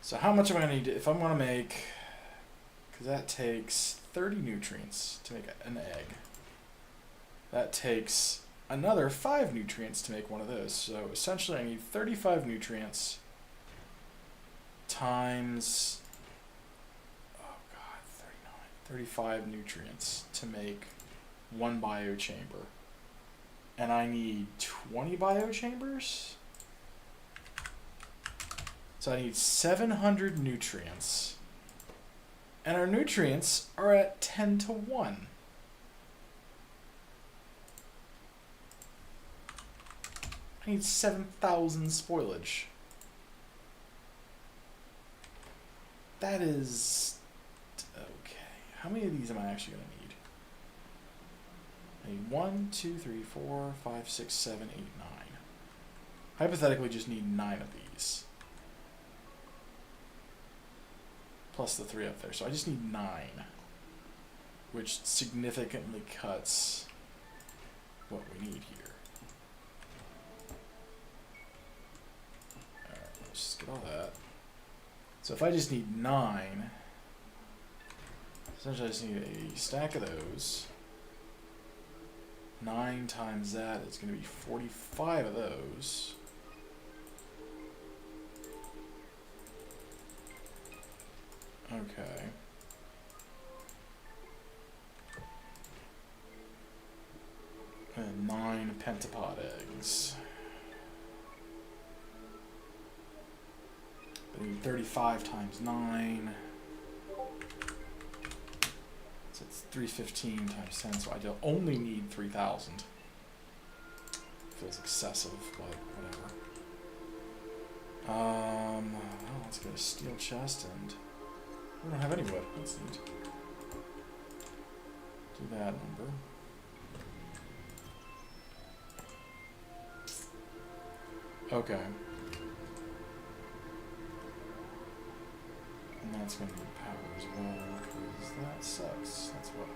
So how much am I gonna need if I'm gonna make, because that takes 30 nutrients to make an egg. That takes another 5 nutrients to make one of those. So essentially I need 35 nutrients times, oh god, 35 nutrients to make one biochamber. And I need 20 biochambers? So I need 700 nutrients. And our nutrients are at 10 to 1. I need 7,000 spoilage. That is... okay. How many of these am I actually going to need? I need 1, 2, 3, 4, 5, 6, 7, 8, 9. Hypothetically, just need 9 of these. Plus the 3 up there. So I just need 9. Which significantly cuts what we need here. Alright, let's just get all that. So if I just need 9, essentially I just need a stack of those. 9 times that is going to be 45 of those. Okay. And 9 pentapod eggs. I need 35 times 9. So it's 315 times 10, so I don't only need 3,000. Feels excessive, but whatever. Well, let's get a steel chest, and we don't have any wood. That's neat. Do that number. Okay. And that's going to need power as well, because that sucks. That's what.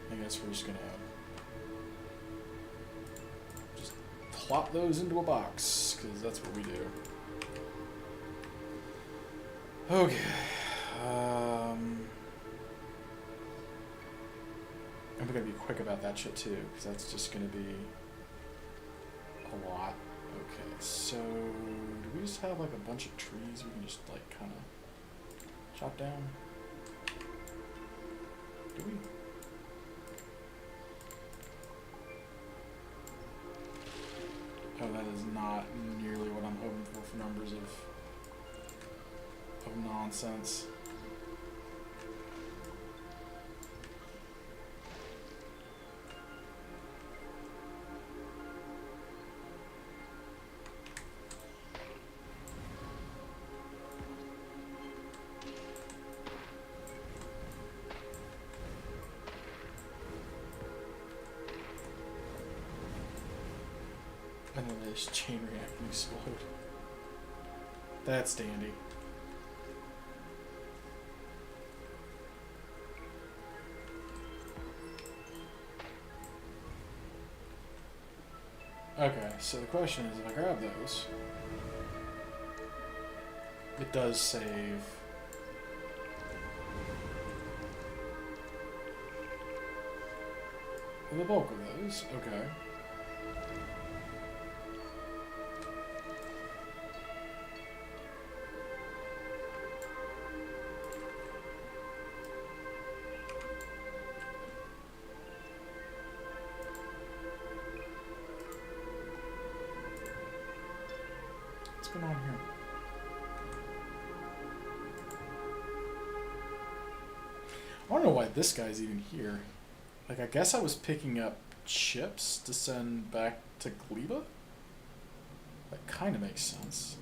I guess we're just going to just plop those into a box, because that's what we do. Okay. And we're going to be quick about that shit too, because that's just going to be a lot. Okay, so do we just have like a bunch of trees we can just like kind of chop down? Do we? Oh, that is not nearly what I'm hoping for numbers of nonsense. And then this chain react and explode. That's dandy. Okay, so the question is, if I grab those, it does save the bulk of those. Okay. What's going on here? I don't know why this guy's even here. Like, I guess I was picking up chips to send back to Gleba? That kind of makes sense.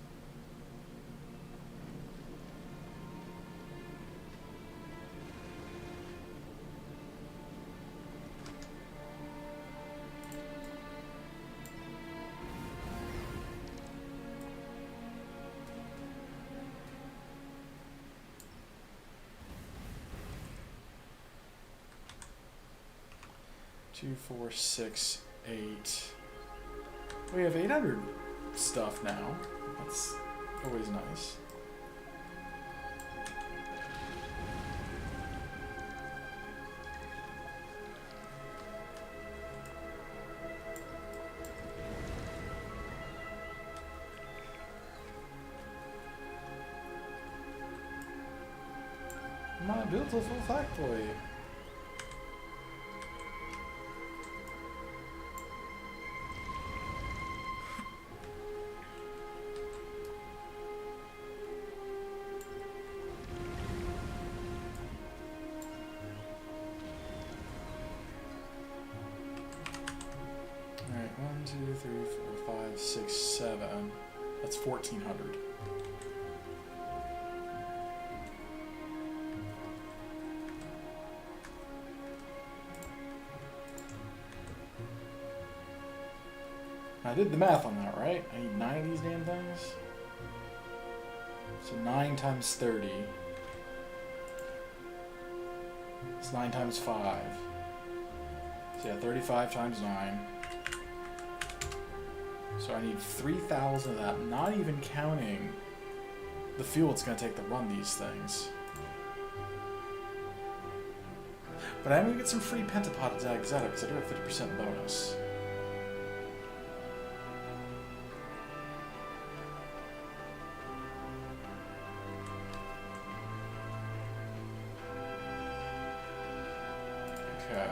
2, 4, 6, 8. We have 800 stuff now. That's always nice. My beautiful factory. Alright, 1, 2, 3, 4, 5, 6, 7. That's 1,400. I did the math on that, right? I need 9 of these damn things. So 9 times 30. It's 9 times 5. So yeah, 35 times 9. So I need 3,000 of that, not even counting the fuel it's going to take to run these things. But I'm going to get some free pentapod at Zagzetta because I do have 50% bonus. Okay.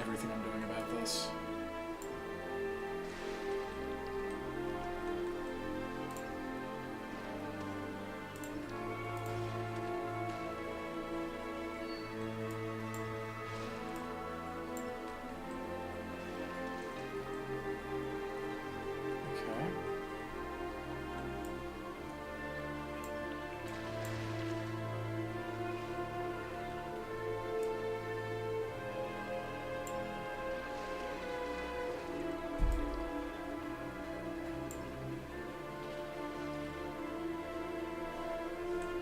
Everything I'm doing about this.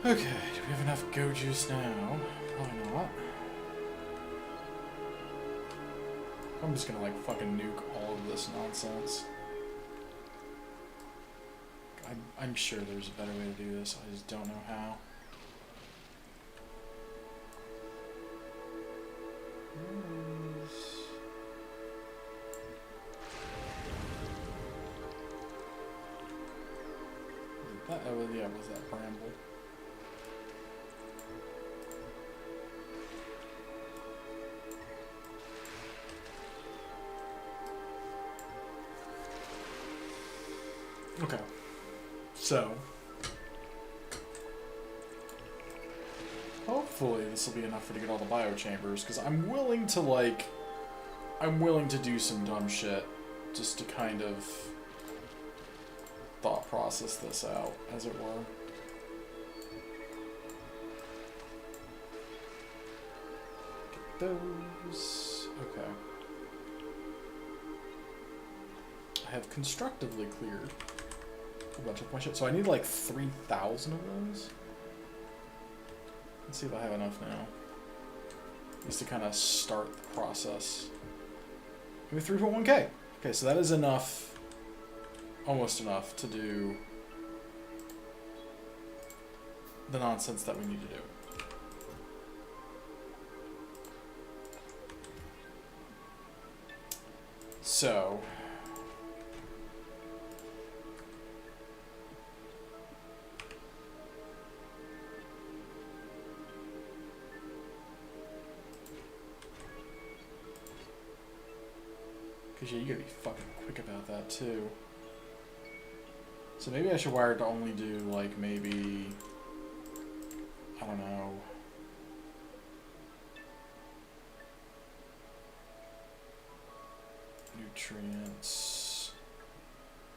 Okay, do we have enough go juice now? Probably not. I'm just gonna like fucking nuke all of this nonsense. I'm sure there's a better way to do this, I just don't know how. Oh yeah, was that bramble? Okay, so hopefully this will be enough for to get all the biochambers, because I'm willing to do some dumb shit just to kind of thought process this out, as it were. Get those. Okay. I have constructively cleared a bunch of my shit. So I need like 3,000 of those. Let's see if I have enough now. Just to kind of start the process. Give me 3.1k. Okay, so that is enough, almost enough to do the nonsense that we need to do. So Cause yeah, you gotta be fucking quick about that too. So maybe I should wire it to only do like maybe, I don't know. Nutrients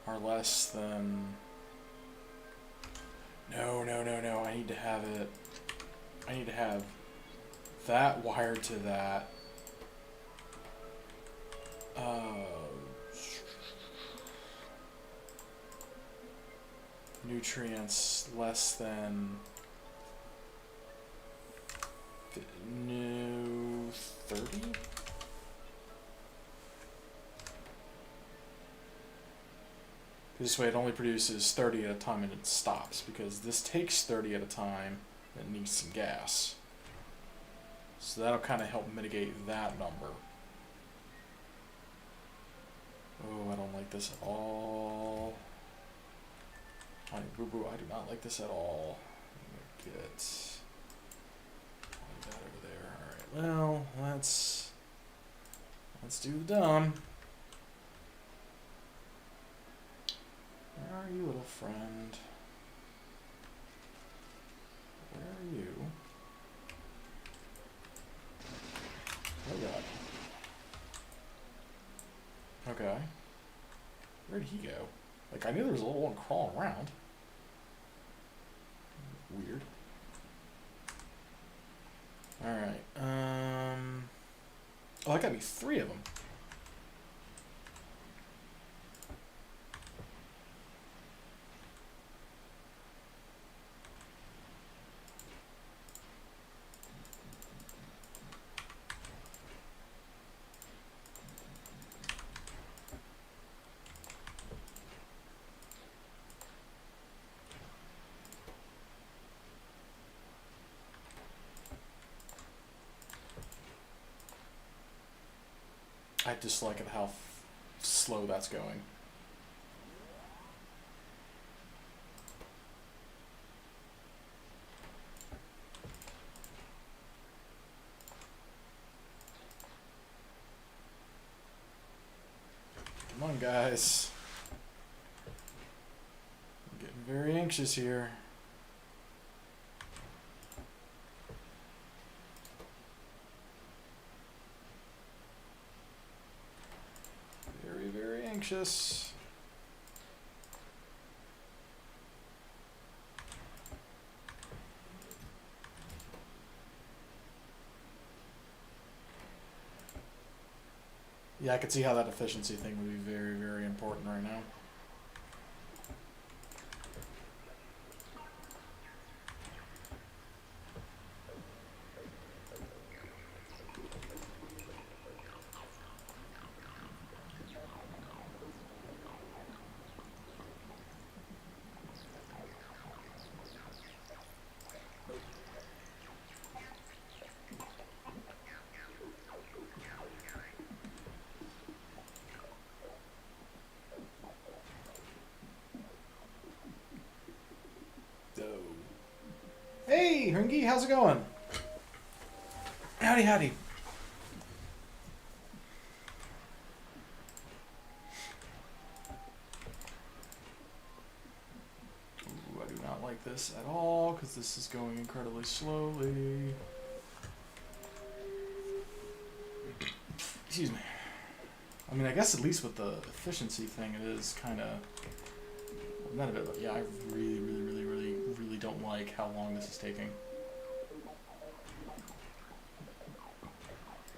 are less than. No, I need to have it. I need to have that wired to that. Nutrients less than 30? This way it only produces 30 at a time and it stops, because this takes 30 at a time and it needs some gas. So that'll kind of help mitigate that number. Oh, I don't like this at all. Honey Boo Boo, I do not like this at all. I'm gonna get all that over there. Alright, well, let's do the dumb. Where are you, little friend? Where are you? Oh god. Okay. Where'd he go? Like, I knew there was a little one crawling around. Weird. Alright, oh, that gotta be 3 of them. I dislike it how slow that's going. Come on, guys. I'm getting very anxious here. Very anxious. Yeah, I could see how that efficiency thing would be very important right now. Hey, Hungy, how's it going? Howdy, howdy. Ooh, I do not like this at all, because this is going incredibly slowly. Excuse me. I mean, I guess at least with the efficiency thing, it is kind of... Not a bit, but yeah, I really don't like how long this is taking.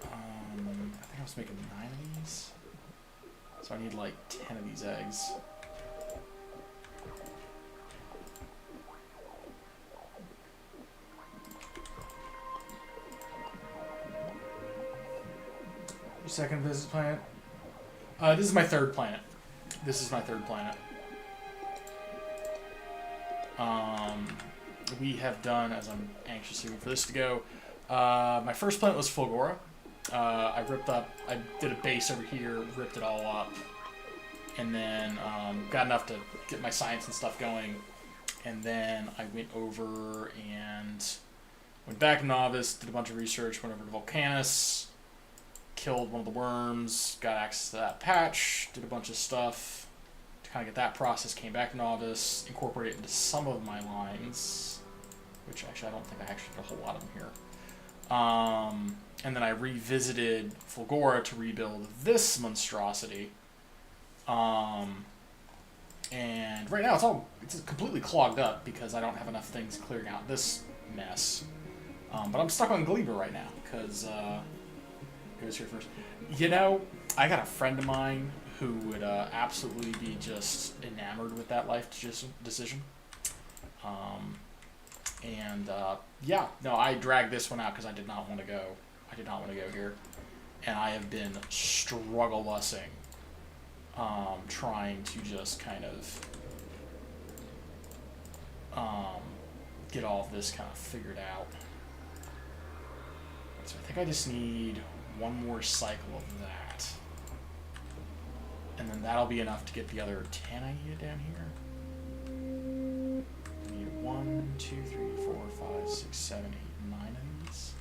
I think I was making 9 of these. So I need like 10 of these eggs. Your second visit planet? This is my 3rd planet. This is my 3rd planet. We have done, as I'm anxiously waiting for this to go, my first planet was Fulgora. I did a base over here, ripped it all up, and then got enough to get my science and stuff going, and then I went over and went back to Novice, did a bunch of research, went over to Volcanus, killed one of the worms, got access to that patch, did a bunch of stuff to kind of get that process, came back to Novice, incorporated it into some of my lines, which actually I don't think I actually did a whole lot of them here. And then I revisited Fulgora to rebuild this monstrosity. And right now it's completely clogged up because I don't have enough things clearing out this mess. But I'm stuck on Gleba right now because goes here first. You know, I got a friend of mine who would absolutely be just enamored with that life decision. Yeah, no, I dragged this one out because I did not want to go. I did not want to go here, and I have been struggle bussing, trying to just kind of get all of this kind of figured out. So I think I just need one more cycle of that, and then that'll be enough to get the other 10 I needed down here. 1, 2, 3, 4, 5, 6, 7, 8, 9 of these.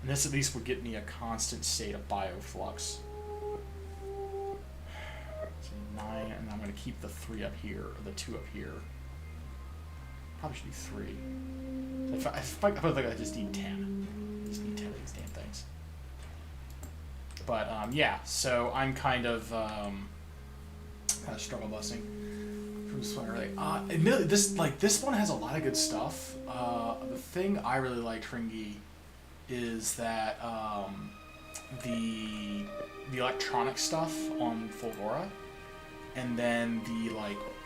And this at least would get me a constant state of bioflux. So 9, and I'm going to keep the 3 up here, or the 2 up here. Probably should do 3. I feel like I just need 10. I just need 10 of these damn things. But yeah, so I'm kind of struggle bussing. Admittedly, this one has a lot of good stuff. The thing I really liked, Ringy, is that the electronic stuff on Fulgora, and then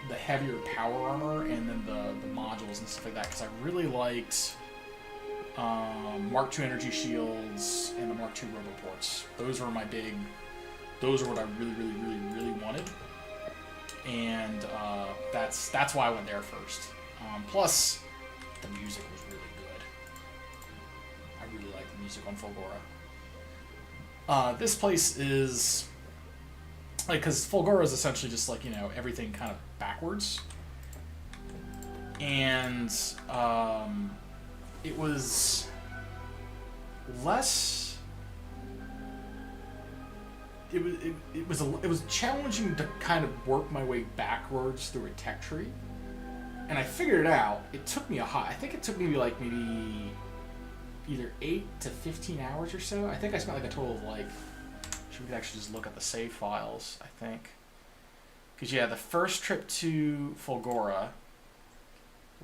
the heavier power armor, and then the modules and stuff like that. Because I really liked Mark II energy shields and the Mark II roboports. Those were my big. Those are what I really wanted. And that's why I went there first. Plus, the music was really good. I really like the music on Fulgora. This place is because Fulgora is essentially just everything kind of backwards, and it was less. It was challenging to kind of work my way backwards through a tech tree, and I figured it out. It took me I think it took me maybe either 8 to 15 hours or so. I think I spent a total of we could actually just look at the save files. I think because the first trip to Fulgora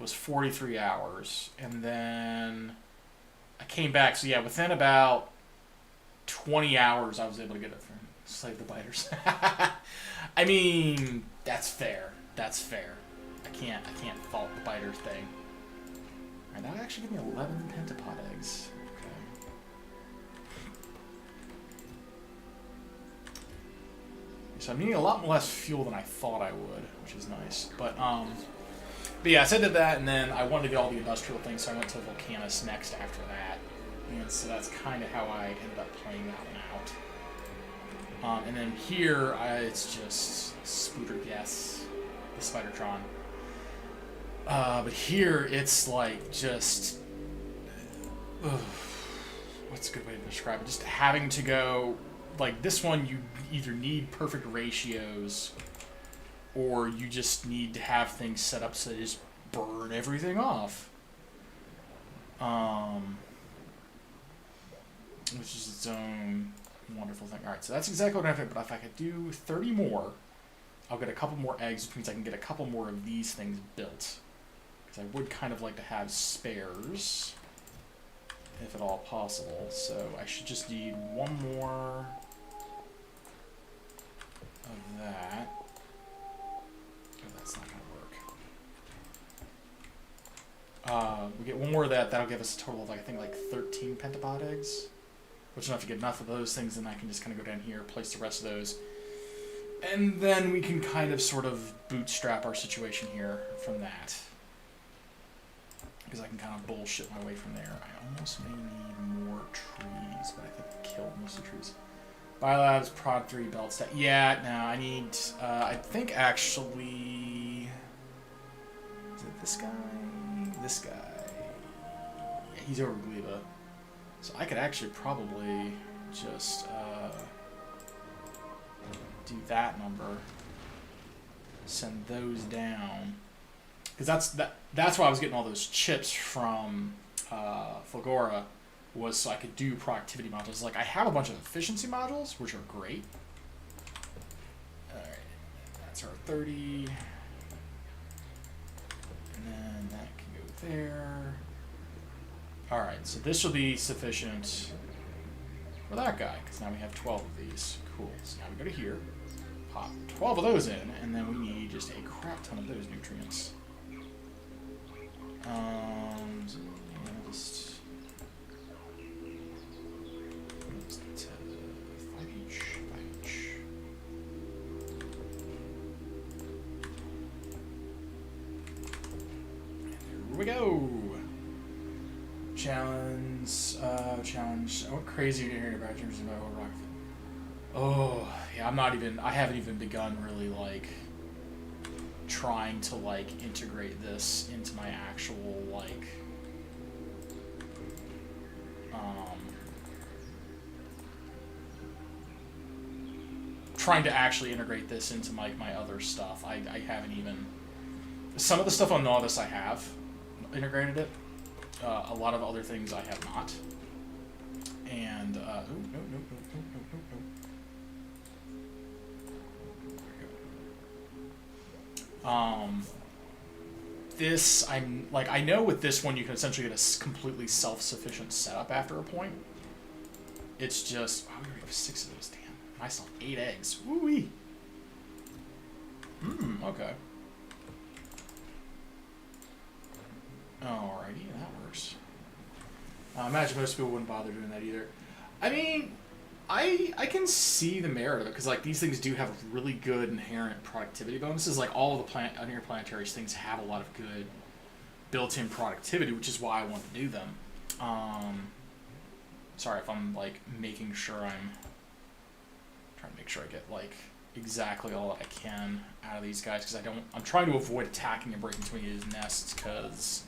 was 43 hours, and then I came back. So within about 20 hours, I was able to get it from Slave the Biters. I mean, that's fair. That's fair. I can't fault the biter thing. Alright, that actually gave me 11 pentapod eggs. Okay. So I'm needing a lot less fuel than I thought I would, which is nice. But yeah, so I did that, and then I wanted to get all the industrial things, so I went to Volcanus next after that. And so that's kind of how I ended up playing that one out. And then here, it's just Spooter Guess, the Spidertron. But here, it's just... what's a good way to describe it? Just having to go... this one, you either need perfect ratios, or you just need to have things set up so they just burn everything off. Which is its own wonderful thing. Alright, so that's exactly what I have, but if I could do 30 more, I'll get a couple more eggs, which means I can get a couple more of these things built. Because I would kind of like to have spares, if at all possible. So I should just need one more of that. Oh, that's not going to work. We get one more of that. That'll give us a total of, I think, 13 pentapod eggs. Which enough to get enough of those things, and I can just kind of go down here, place the rest of those. And then we can kind of sort of bootstrap our situation here from that. Because I can kind of bullshit my way from there. I almost may need more trees, but I think I killed most of the trees. Biolabs, Prod 3, Belt Stack. Yeah, no, I need... I think actually... Is it this guy? This guy. Yeah, he's over Gleba. So I could actually probably just do that number. Send those down. Because that's why I was getting all those chips from Flagora, was so I could do productivity modules. Like, I have a bunch of efficiency modules, which are great. Alright, that's our 30. And then that can go there. Alright, so this will be sufficient for that guy, because now we have 12 of these. Cool. So now we go to here, pop 12 of those in, and then we need just a crap ton of those nutrients. So, yeah, just 5 each, 5 each. And there we go. Challenge. What crazy are you hearing about James about World Rocket? Oh, yeah, I haven't even begun really, like, trying to, like, integrate this into my actual, like, trying to actually integrate this into my other stuff. I haven't even, some of the stuff on Nautilus I have integrated it. A lot of other things I have not. And, no. This, I know with this one you can essentially get a completely self-sufficient setup after a point. It's just, we already have 6 of those, damn. I still have 8 eggs. Woo-wee. Okay. Alrighty, that works. I imagine most people wouldn't bother doing that either. I mean, I can see the merit of it, because, like, these things do have really good inherent productivity bonuses. Like, all of the interplanetary things have a lot of good built-in productivity, which is why I want to do them. Sorry if I'm, like, making sure I'm trying to make sure I get, like, exactly all that I can out of these guys, because I'm trying to avoid attacking and breaking too many of these nests, because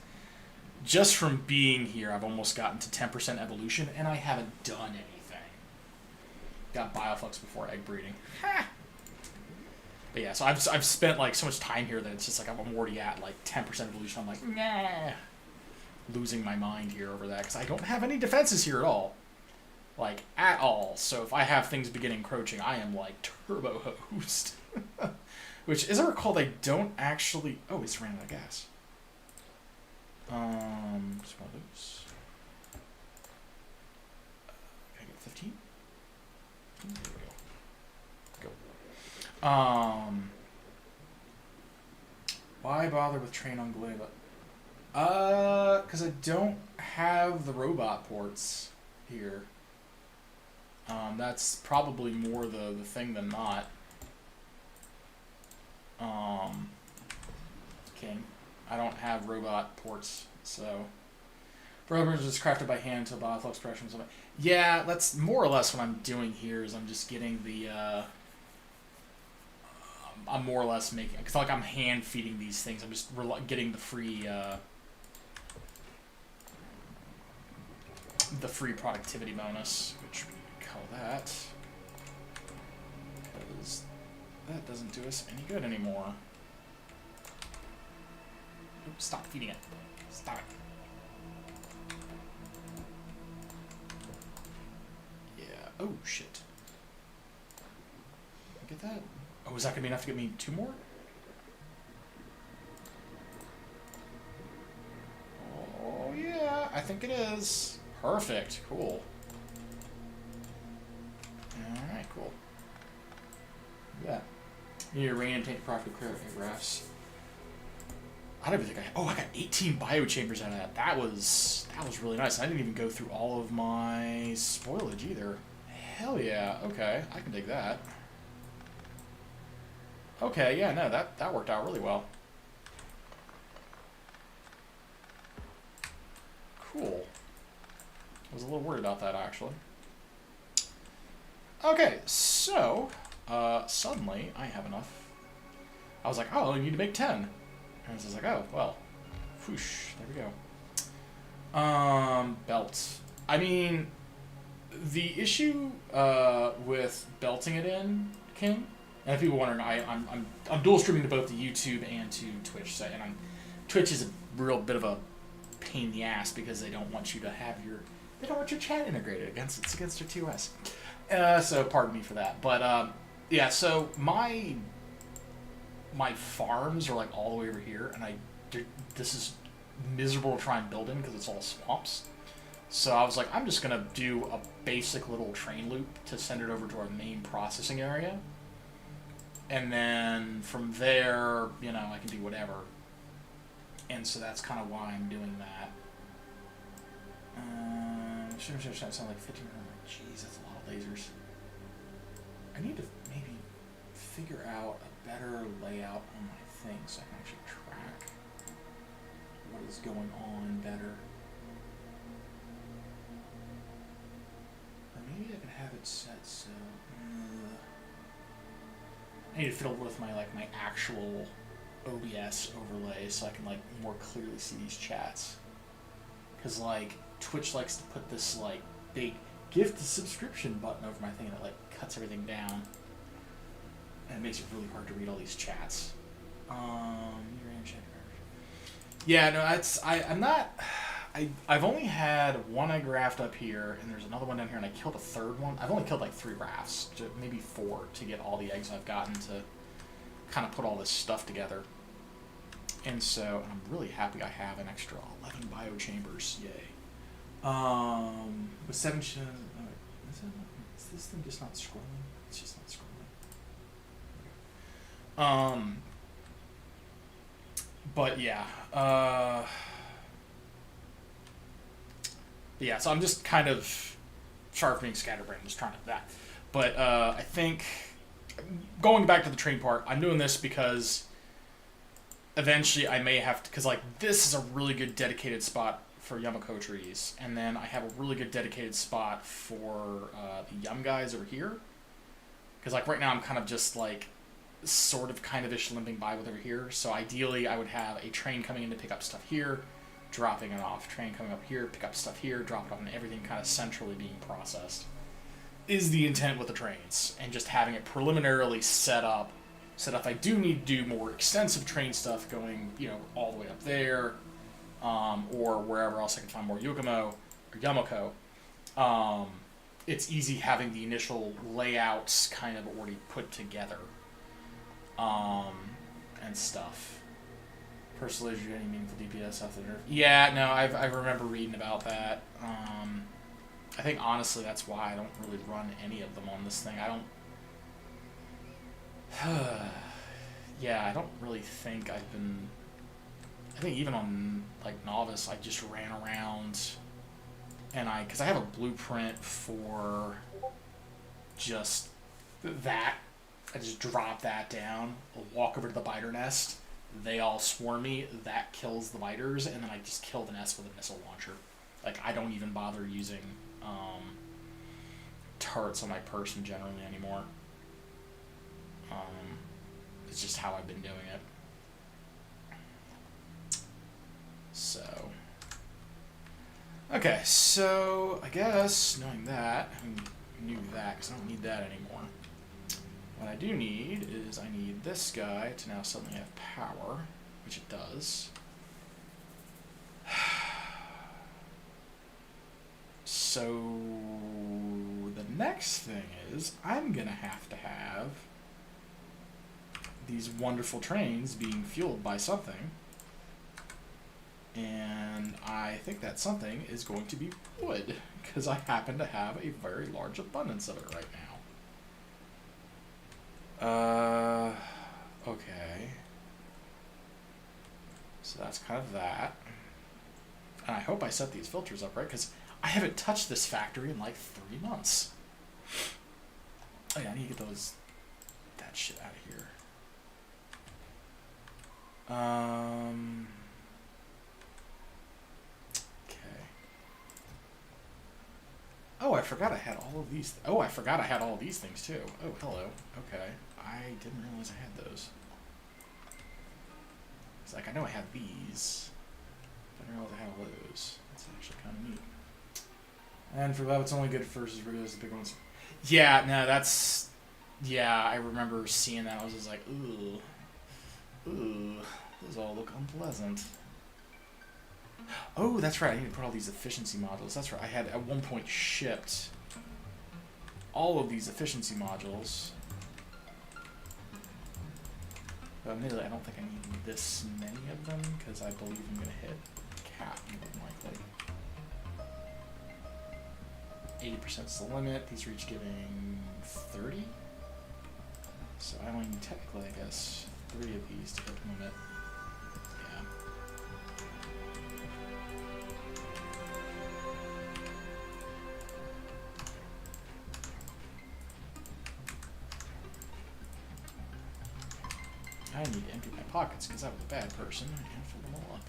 just from being here, I've almost gotten to 10% evolution, and I haven't done anything. Got bioflux before egg breeding. Ha! But yeah, so I've spent, like, so much time here that it's just like I'm already at, like, 10% evolution. I'm like, nah. Losing my mind here over that, because I don't have any defenses here at all. Like, at all. So if I have things begin encroaching, I am, like, turbo hosed. Which, as I recall, they don't actually... Oh, it's ran out of gas. Just one of those. Can I get 15? There we go. Go. Why bother with train on Gleba? Because I don't have the robot ports here. That's probably more the thing than not. King. I don't have robot ports, so... Programmers is crafted by hand to bioflux pressure and something. Yeah, that's more or less what I'm doing here, is I'm just getting the, I'm more or less making... Because, like, I'm hand-feeding these things. I'm just getting the free productivity bonus, which we call that. Because that doesn't do us any good anymore. Oops, stop feeding it. Stop it. Yeah. Oh, shit. Get that? Oh, is that going to be enough to get me 2 more? Oh, yeah. I think it is. Perfect. Cool. Alright, cool. Yeah. You need to rain and take profit clear graphs. I don't even think I got 18 biochambers out of that. That was really nice. I didn't even go through all of my spoilage either. Hell yeah. Okay, I can dig that. Okay, yeah, no, that worked out really well. Cool. I was a little worried about that, actually. Okay, so, suddenly I have enough. I was like, oh, I need to make 10. And I was like, oh, well, whoosh, there we go. Belt. I mean, The issue with belting it in, Kim, and if people are wondering, I'm dual streaming to both the YouTube and to Twitch. So, and Twitch is a real bit of a pain in the ass because they don't want you to have they don't want your chat integrated it's against their TOS. So pardon me for that. But yeah, so my farms are like all the way over here, and this is miserable to try and build in because it's all swamps. So I was like, I'm just gonna do a basic little train loop to send it over to our main processing area, and then from there, you know, I can do whatever. And so that's kind of why I'm doing that. Sound like 1500. Jeez, that's a lot of lasers. I need to maybe figure out a better layout on my thing so I can actually track what is going on better. Or maybe I could have it set so. I need to fiddle with my actual OBS overlay so I can like more clearly see these chats. Cause like Twitch likes to put this like big gift subscription button over my thing, and it like cuts everything down, and it makes it really hard to read all these chats. Yeah, no, I'm not. I've only had one egg raft up here, and there's another one down here, and I killed a third one. I've only killed like 3 rafts, maybe 4, to get all the eggs I've gotten to kind of put all this stuff together. And so, and I'm really happy I have an extra 11 biochambers. Yay. With 7 is this thing just not scrolling? It's just not scrolling. But yeah. Yeah, so I'm just kind of sharpening scatterbrain, just trying to do that. But I think, going back to the train part, I'm doing this because eventually I may have to, because like this is a really good dedicated spot for Yumiko trees, and then I have a really good dedicated spot for the Yum guys over here. Because like right now I'm kind of just like sort of kind of ish limping by with over here, so ideally I would have a train coming in to pick up stuff here, dropping it off, train coming up here, pick up stuff here, drop it off, and everything kind of centrally being processed is the intent with the trains, and just having it preliminarily set up so that if I do need to do more extensive train stuff going, you know, all the way up there, or wherever else I can find more Yumiko, it's easy having the initial layouts kind of already put together, and stuff. Personally, is there any meaningful DPS after the nerf? Yeah, no, I remember reading about that. I think honestly that's why I don't really run any of them on this thing. I don't really think I've been. I think even on like Novice, I just ran around, and because I have a blueprint for just that. I just drop that down, I'll walk over to the biter nest, they all swarm me, that kills the biters, and then I just kill the nest with a missile launcher. Like, I don't even bother using turrets on my person generally anymore. It's just how I've been doing it. So, okay, so I guess knowing that, I knew that because I don't need that anymore. What I do need is I need this guy to now suddenly have power, which it does. So the next thing is I'm gonna have to have these wonderful trains being fueled by something, and I think that something is going to be wood, because I happen to have a very large abundance of it right now. Okay. So that's kind of that. And I hope I set these filters up right, because I haven't touched this factory in like 3 months. Oh yeah, I need to get that shit out of here. Okay. Oh, I forgot I had all of these. Oh, I forgot I had all of these things too. Oh, hello. Okay. I didn't realize I had those. It's like, I know I have these. I didn't realize I had all those. That's actually kind of neat. And for that, it's only good versus regulars, the big ones. Yeah, no, that's... Yeah, I remember seeing that. I was just like, ooh. Ooh. Those all look unpleasant. Oh, that's right. I need to put all these efficiency modules. That's right. I had at one point shipped all of these efficiency modules. But admittedly, I don't think I need this many of them because I believe I'm going to hit cap more than likely. 80% is the limit. These are each giving 30. So I only need technically, I guess, 3 of these to hit the limit. Yeah. I need to empty my pockets because I was a bad person and fill them all up.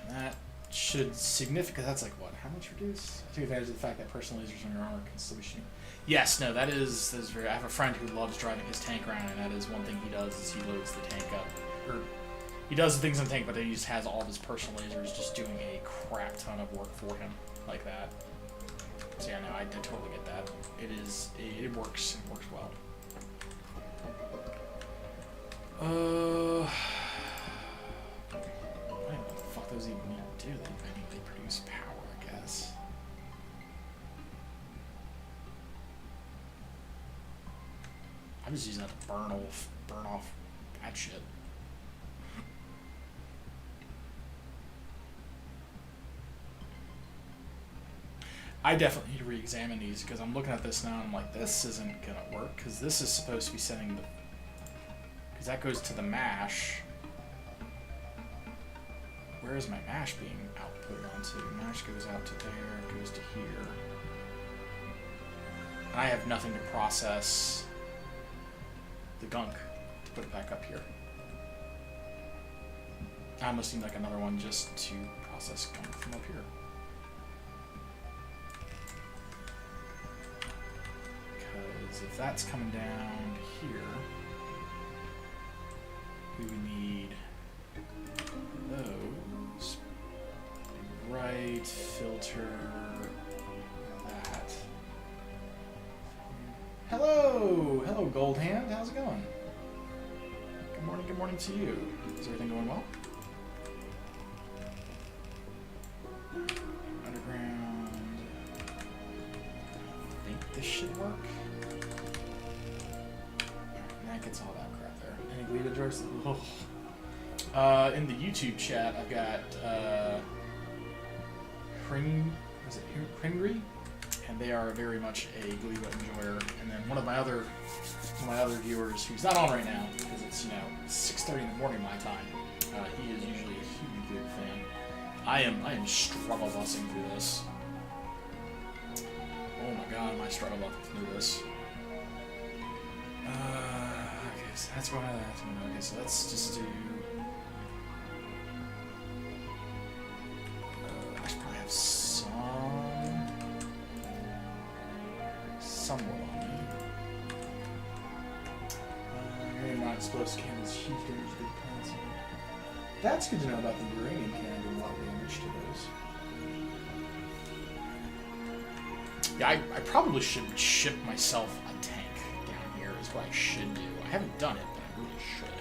And that should significantly, that's like what, how much reduce? Take advantage of the fact that personal lasers on your armor can still be shooting. Yes, no, that is very, I have a friend who loves driving his tank around, and that is one thing he does is he loads the tank up. Or he does the things in the tank, but then he just has all of his personal lasers just doing a crap ton of work for him like that. So yeah, no, I totally get that. It works well. I don't know what the fuck those even need to do. I mean, they produce power, I guess. I'm just using that to burn off that shit. I definitely need to re-examine these because I'm looking at this now and I'm like, this isn't gonna work because this is supposed to be sending the, because that goes to the mash. Where is my mash being output onto? Mash goes out to there, it goes to here. And I have nothing to process the gunk to put it back up here. I almost need like another one just to process gunk from up here. Because if that's coming down here, we would need those. Right, filter that. Hello! Hello, Gold Hand. How's it going? Good morning to you. Is everything going well? Underground. I think this should work. And that gets all that crap there. Any Gleba jokes? Oh. In the YouTube chat, I've got Hringry, and they are very much a Gleba enjoyer. And then one of my other viewers, who's not on right now because it's 6:30 in the morning my time. He is usually a huge Gleba fan. I am struggle busing through this. Oh my god, am I struggle busing through this? Okay, so that's what that's going. Okay, so let's just do. I should probably have some wood on me. Uranium non-explosive cannons, huge damage to the plants. That's good to know about the uranium cannon doing a lot of damage to those. Yeah, I probably should ship myself a tank down here is what I should do. I haven't done it, but I really should.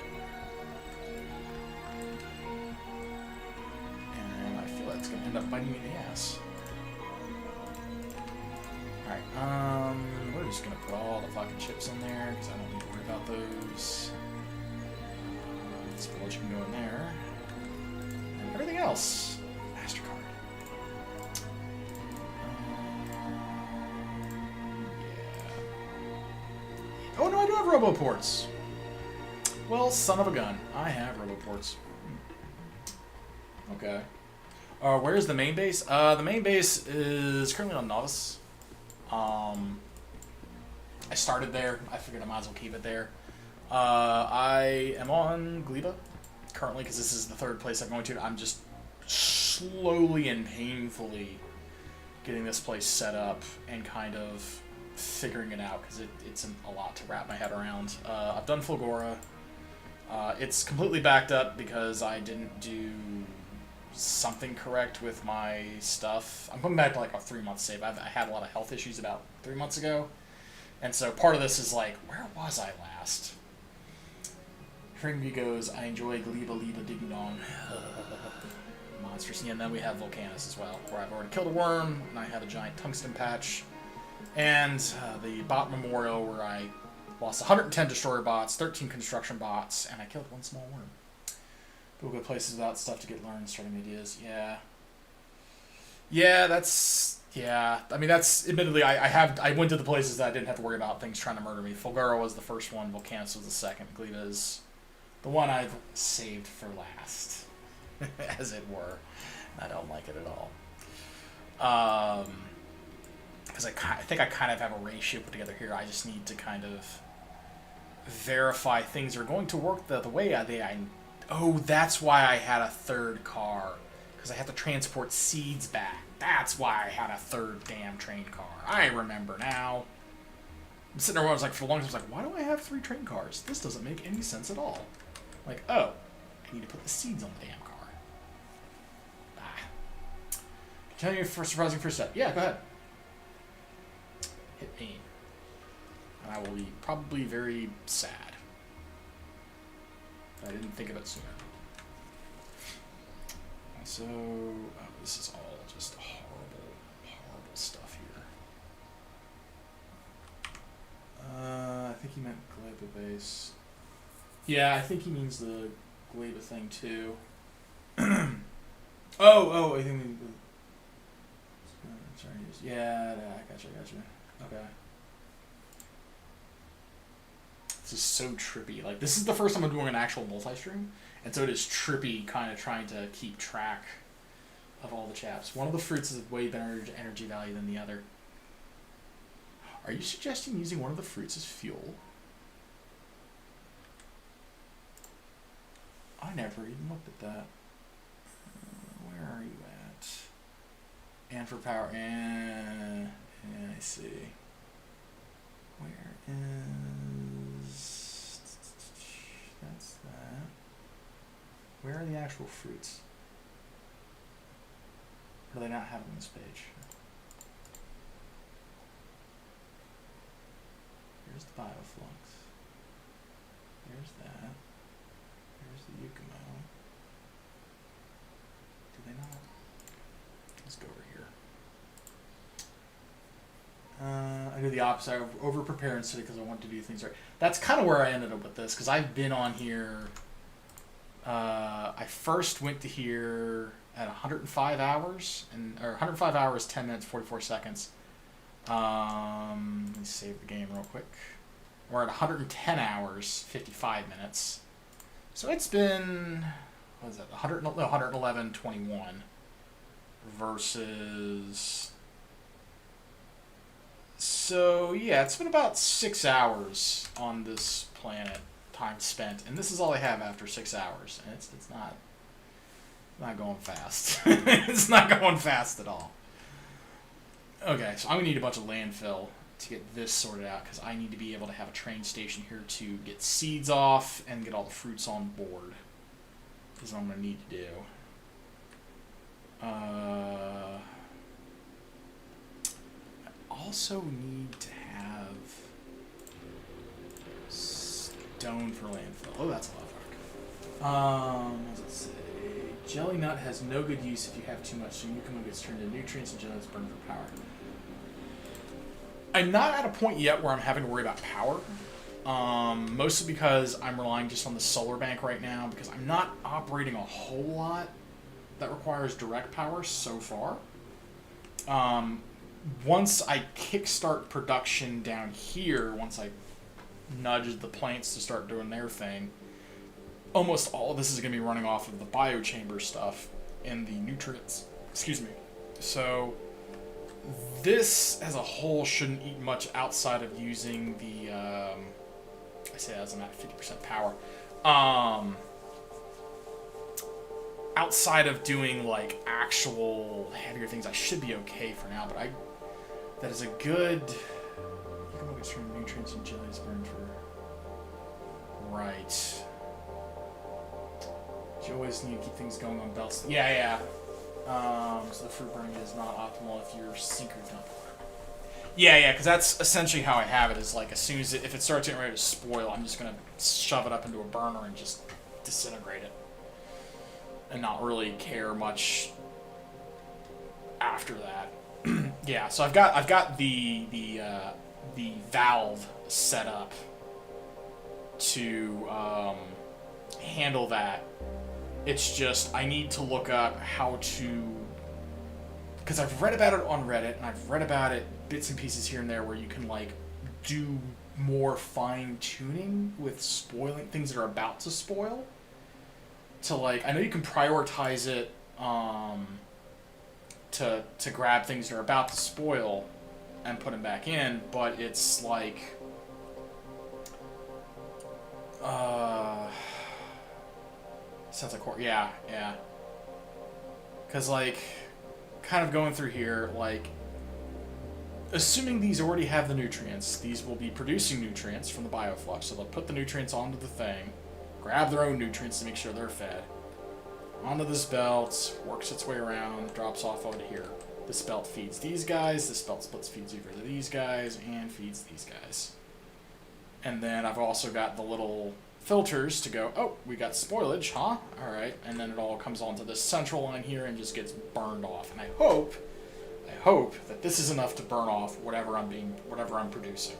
And I feel that's going to end up biting me in the ass. Alright, we're just going to put all the fucking chips in there, because I don't need to worry about those. This bullet can go in there. And everything else, MasterCard. Yeah. Oh no, I do have RoboPorts! Well, son of a gun, I have RoboPorts. Okay. Where's the main base? The main base is currently on Novice. I started there. I figured I might as well keep it there. I am on Gleba currently because this is the third place I'm going to. I'm just slowly and painfully getting this place set up and kind of figuring it out because it's a lot to wrap my head around. I've done Fulgora. It's completely backed up because I didn't do something correct with my stuff. I'm coming back to like a 3-month save. I had a lot of health issues about 3 months ago. And so part of this is like, where was I last? Fringby goes, I enjoy Gleba Ding Dong. Monsters. And then we have Volcanus as well, where I've already killed a worm, and I have a giant tungsten patch. And the bot memorial, where I lost 110 destroyer bots, 13 construction bots, and I killed 1 small worm. People go places without stuff to get learned, starting ideas. Yeah. Yeah, that's... Yeah. I mean, that's... Admittedly, I went to the places that I didn't have to worry about things trying to murder me. Fulgura was the first one. Volcanus was the second. Gleba is the one I've saved for last. As it were. I don't like it at all. Because I think I kind of have a ratio put together here. I just need to kind of verify things are going to work the way Oh, that's why I had a third car. Because I have to transport seeds back. That's why I had a third damn train car. I remember now. I'm sitting there where I was like, for the longest, I was like, why do I have 3 train cars? This doesn't make any sense at all. Like, oh, I need to put the seeds on the damn car. Continue for surprising first step. Yeah, go ahead. Hit me. And I will be probably very sad. I didn't think of it sooner. So, this is all just horrible, horrible stuff here. I think he meant Gleba base. Yeah, I think he means the Gleba thing too. oh, I think yeah, I gotcha. Okay. This is so trippy. Like, this is the first time I'm doing an actual multi-stream, and so it is trippy kind of trying to keep track of all the chaps. One of the fruits is way better energy value than the other. Are you suggesting using one of the fruits as fuel? I never even looked at that. Where are you at? And for power, yeah, I see. Where is... That's that. Where are the actual fruits? Or do they not have them on this page? Here's the Bioflux. There's that. There's the Yukumo. Do they not? Let's go over here. I do the opposite. I over-prepare instead because I want to do things right. That's kind of where I ended up with this, because I've been on here... I first went to here at 105 hours, or 105 hours, 10 minutes, 44 seconds. Let me save the game real quick. We're at 110 hours, 55 minutes. So it's been, what is it, 111, 21 versus... So, yeah, it's been about 6 hours on this planet, time spent. And this is all I have after 6 hours. And it's not going fast. It's not going fast at all. Okay, so I'm going to need a bunch of landfill to get this sorted out, because I need to be able to have a train station here to get seeds off and get all the fruits on board. Is what I'm going to need to do. I also need to have stone for landfill. Oh, that's a lot of work. What does it say? Jelly nut has no good use if you have too much, so Yukumo gets turned into nutrients and jelly is burned for power. I'm not at a point yet where I'm having to worry about power. Mostly because I'm relying just on the solar bank right now, because I'm not operating a whole lot that requires direct power so far. Once I kickstart production down here, once I nudge the plants to start doing their thing, almost all of this is going to be running off of the biochamber stuff and the nutrients. Excuse me. So this as a whole shouldn't eat much outside of using the, I say as I'm at 50% power. Outside of doing like actual heavier things, I should be okay for now, but that is a good, you can look at nutrients and jellies burned for, right. You always need to keep things going on belts. Yeah. So the fruit burning is not optimal if your sinker's not. Yeah, because that's essentially how I have it. Is like as soon as if it starts getting ready to spoil, I'm just gonna shove it up into a burner and just disintegrate it, and not really care much after that. Yeah, so I've got the valve set up to handle that. It's just I need to look up how to, because I've read about it on Reddit and I've read about it bits and pieces here and there where you can like do more fine tuning with spoiling things that are about to spoil. To like, I know you can prioritize it to grab things that are about to spoil and put them back in, but it's like sounds like yeah. Because like kind of going through here, like assuming these already have the nutrients, these will be producing nutrients from the bioflux, so they'll put the nutrients onto the thing, grab their own nutrients to make sure they're fed, onto this belt, works its way around, drops off over here. This belt feeds these guys, this belt splits feeds over to these guys, and feeds these guys. And then I've also got the little filters to go, oh, we got spoilage, huh? Alright, and then it all comes onto this central line here and just gets burned off. And I hope that this is enough to burn off whatever I'm producing.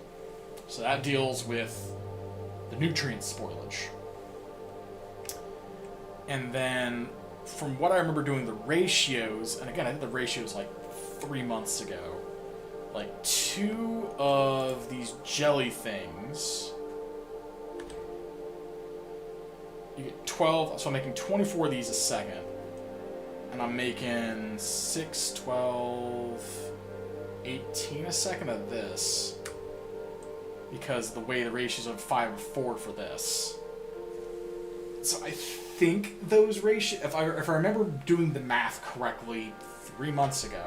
So that deals with the nutrient spoilage. And then, from what I remember doing the ratios, and again, I did the ratios like 3 months ago, like 2 of these jelly things, you get 12, so I'm making 24 of these a second, and I'm making 6, 12, 18 a second of this, because the way the ratios are 5 or 4 for this. So I think those ratios, if I remember doing the math correctly 3 months ago,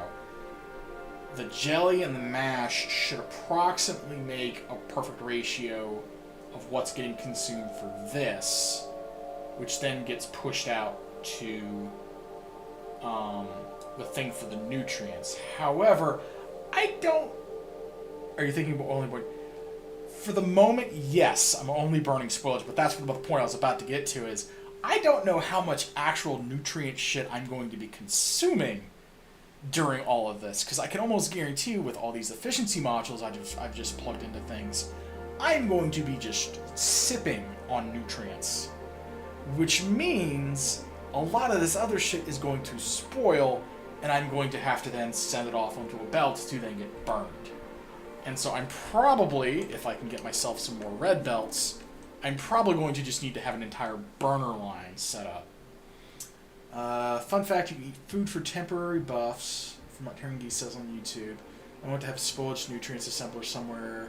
the jelly and the mash should approximately make a perfect ratio of what's getting consumed for this, which then gets pushed out to the thing for the nutrients. However, are you thinking about only... For the moment, yes, I'm only burning spoilage, but that's the point I was about to get to is, I don't know how much actual nutrient shit I'm going to be consuming during all of this, because I can almost guarantee with all these efficiency modules I've just plugged into things, I'm going to be just sipping on nutrients, which means a lot of this other shit is going to spoil, and I'm going to have to then send it off onto a belt to then get burned. And so I'm probably, if I can get myself some more red belts, I'm probably going to just need to have an entire burner line set up. Fun fact, you can eat food for temporary buffs, from what Hearing Geese says on YouTube. I want to have spoilage nutrients assembler somewhere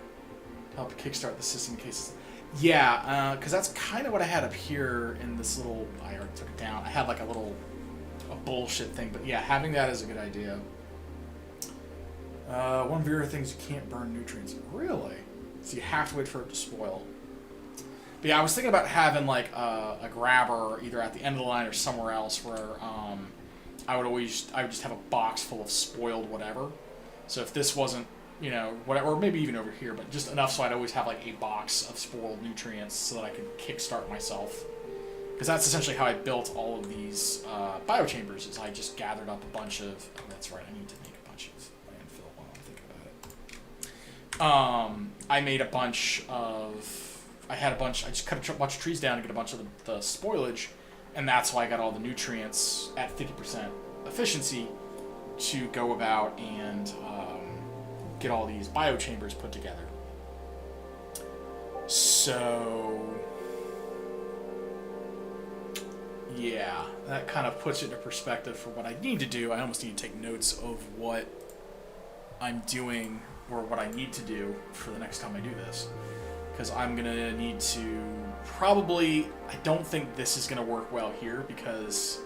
to help kickstart the system in case... Yeah, because that's kind of what I had up here in this little... I already took it down. I had like a bullshit thing, but yeah, having that is a good idea. One of your things, you can't burn nutrients. Really? So you have to wait for it to spoil. But yeah, I was thinking about having like a grabber either at the end of the line or somewhere else where I would just have a box full of spoiled whatever. So if this wasn't, you know, whatever, or maybe even over here, but just enough so I'd always have like a box of spoiled nutrients so that I could kickstart myself. Because that's essentially how I built all of these biochambers, is I just gathered up a bunch of... Oh, that's right, I need to make a bunch of landfill while I'm thinking about it. I made a bunch of... I just cut a bunch of trees down to get a bunch of the spoilage, and that's why I got all the nutrients at 50% efficiency to go about and get all these biochambers put together. So... yeah, that kind of puts it into perspective for what I need to do. I almost need to take notes of what I'm doing or what I need to do for the next time I do this. Because I'm going to need to probably... I don't think this is going to work well here because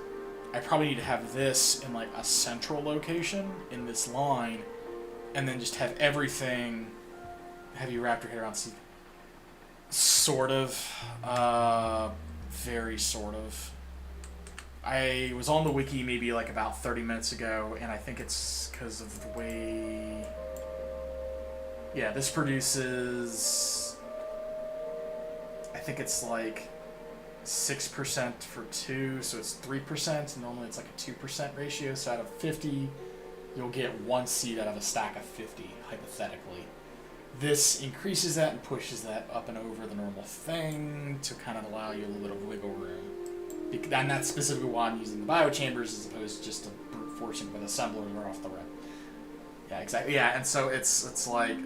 I probably need to have this in like a central location in this line and then just have everything... Have you wrapped your head around... Sort of. Very sort of. I was on the wiki maybe like about 30 minutes ago, and I think it's because of the way... Yeah, this produces... I think it's like 6% for 2, so it's 3%. Normally it's like a 2% ratio, so out of 50, you'll get 1 seed out of a stack of 50, hypothetically. This increases that and pushes that up and over the normal thing to kind of allow you a little bit of wiggle room. And that's specifically why I'm using the biochambers as opposed to just to brute forcing with assembler right off the rip. Yeah, exactly. Yeah, and so it's like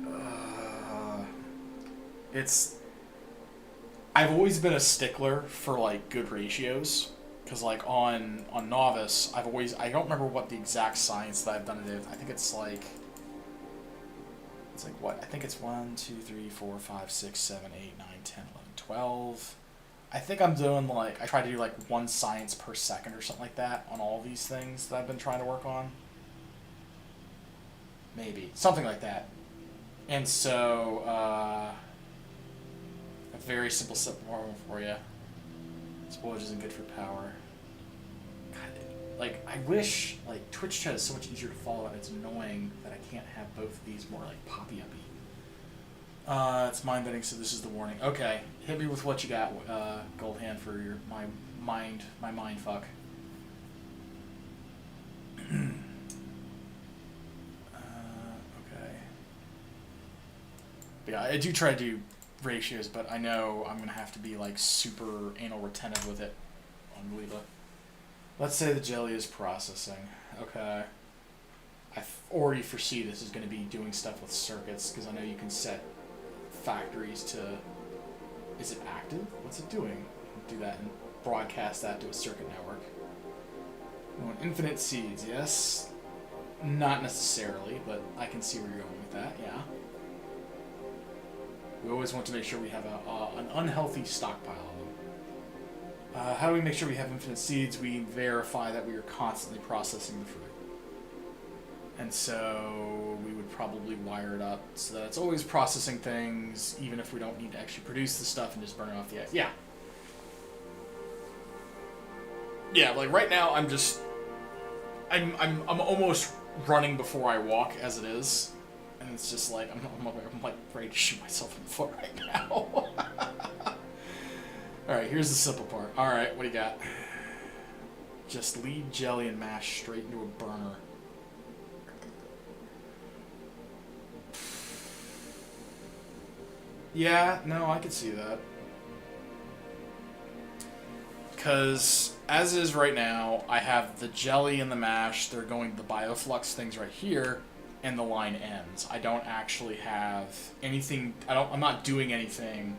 it's. I've always been a stickler for like good ratios, because like on Novice, I don't remember what the exact science that I've done it is. I think it's like what? I think it's 1, 2, 3, 4, 5, 6, 7, 8, 9, 10, 11, 12. I think I'm doing like, I try to do like 1 science per second or something like that on all these things that I've been trying to work on. Maybe. Something like that. And so, a very simple formula for you. Spoilage isn't good for power. God, like, I wish, like, Twitch chat is so much easier to follow, and it's annoying that I can't have both of these more, like, poppy-uppy. It's mind bending, so this is the warning. Okay, hit me with what you got, Gold Hand, for my mind fuck. Okay. But yeah, I do try to do ratios, but I know I'm gonna have to be like super anal retentive with it on Leva. Let's say the jelly is processing. Okay. I already foresee this is gonna be doing stuff with circuits, because I know you can set factories to, is it active? What's it doing? Do that and broadcast that to a circuit network. We want infinite seeds, yes. Not necessarily, but I can see where you're going with that, yeah. We always want to make sure we have an unhealthy stockpile of them. How do we make sure we have infinite seeds? We verify that we are constantly processing the fruit. And so we would probably wire it up so that it's always processing things, even if we don't need to actually produce the stuff and just burn it off the ice. Yeah. Yeah, like right now I'm I'm almost running before I walk as it is. And it's just like, I'm like ready to shoot myself in the foot right now. Alright, here's the simple part. Alright, what do you got? Just lead jelly and mash straight into a burner. Yeah, no, I could see that. Because, as is right now, I have the jelly and the mash, they're going to the bioflux things right here, and the line ends. I don't actually have anything, I'm not doing anything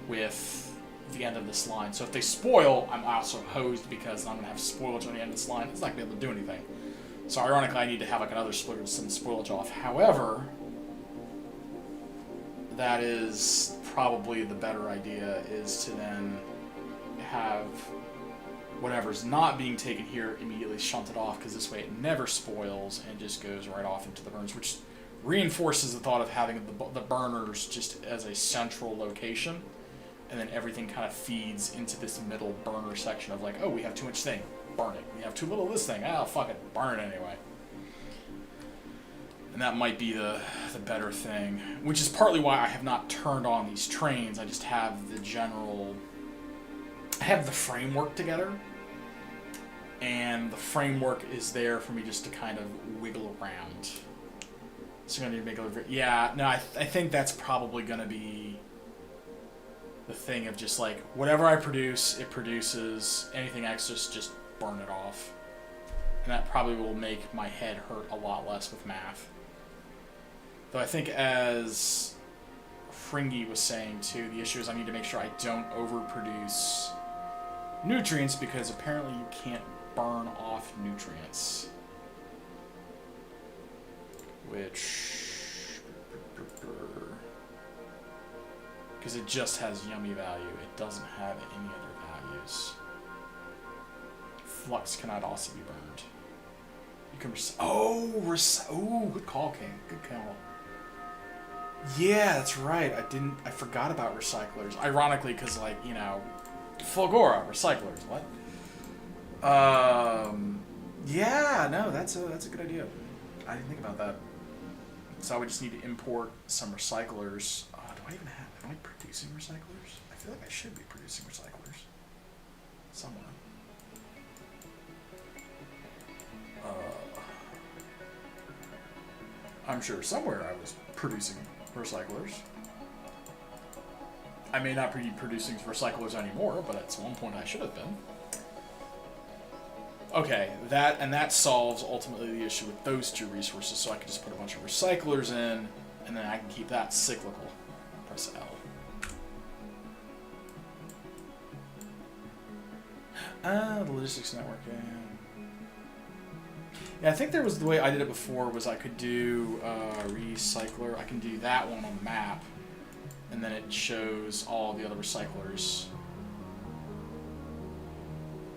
with the end of this line. So if they spoil, I'm also hosed, because I'm going to have spoilage on the end of this line. It's not going to be able to do anything. So ironically, I need to have like another splitter to send spoilage off. However, that is probably the better idea, is to then have whatever's not being taken here immediately shunted off, because this way it never spoils and just goes right off into the burners, which reinforces the thought of having the burners just as a central location, and then everything kind of feeds into this middle burner section of like, oh, we have too much thing, burn it. We have too little of this thing, fuck it, burn it anyway. And that might be the better thing, which is partly why I have not turned on these trains. I just have the general... I have the framework together, and the framework is there for me just to kind of wiggle around. So I'm going to make it... Yeah, no, I think that's probably going to be the thing of just like, whatever I produce, it produces. Anything excess, just burn it off. And that probably will make my head hurt a lot less with math. Though I think, as Fringy was saying too, the issue is I need to make sure I don't overproduce nutrients, because apparently you can't burn off nutrients. Which... because it just has yummy value. It doesn't have any other values. Flux cannot also be burned. You can... Oh, good call, King. Good call. Yeah, that's right. I forgot about recyclers. Ironically, because, like, you know, Fulgora, recyclers, what? Yeah, no, that's a good idea. I didn't think about that. So I would just need to import some recyclers. Do I even have? Am I producing recyclers? I feel like I should be producing recyclers somewhere. I'm sure somewhere I was producing recyclers. I may not be producing recyclers anymore, but at one point I should have been. Okay, that solves ultimately the issue with those two resources, so I can just put a bunch of recyclers in, and then I can keep that cyclical. Press L. The logistics network, yeah, I think there was the way I did it before was I could do recycler. I can do that one on the map, and then it shows all the other recyclers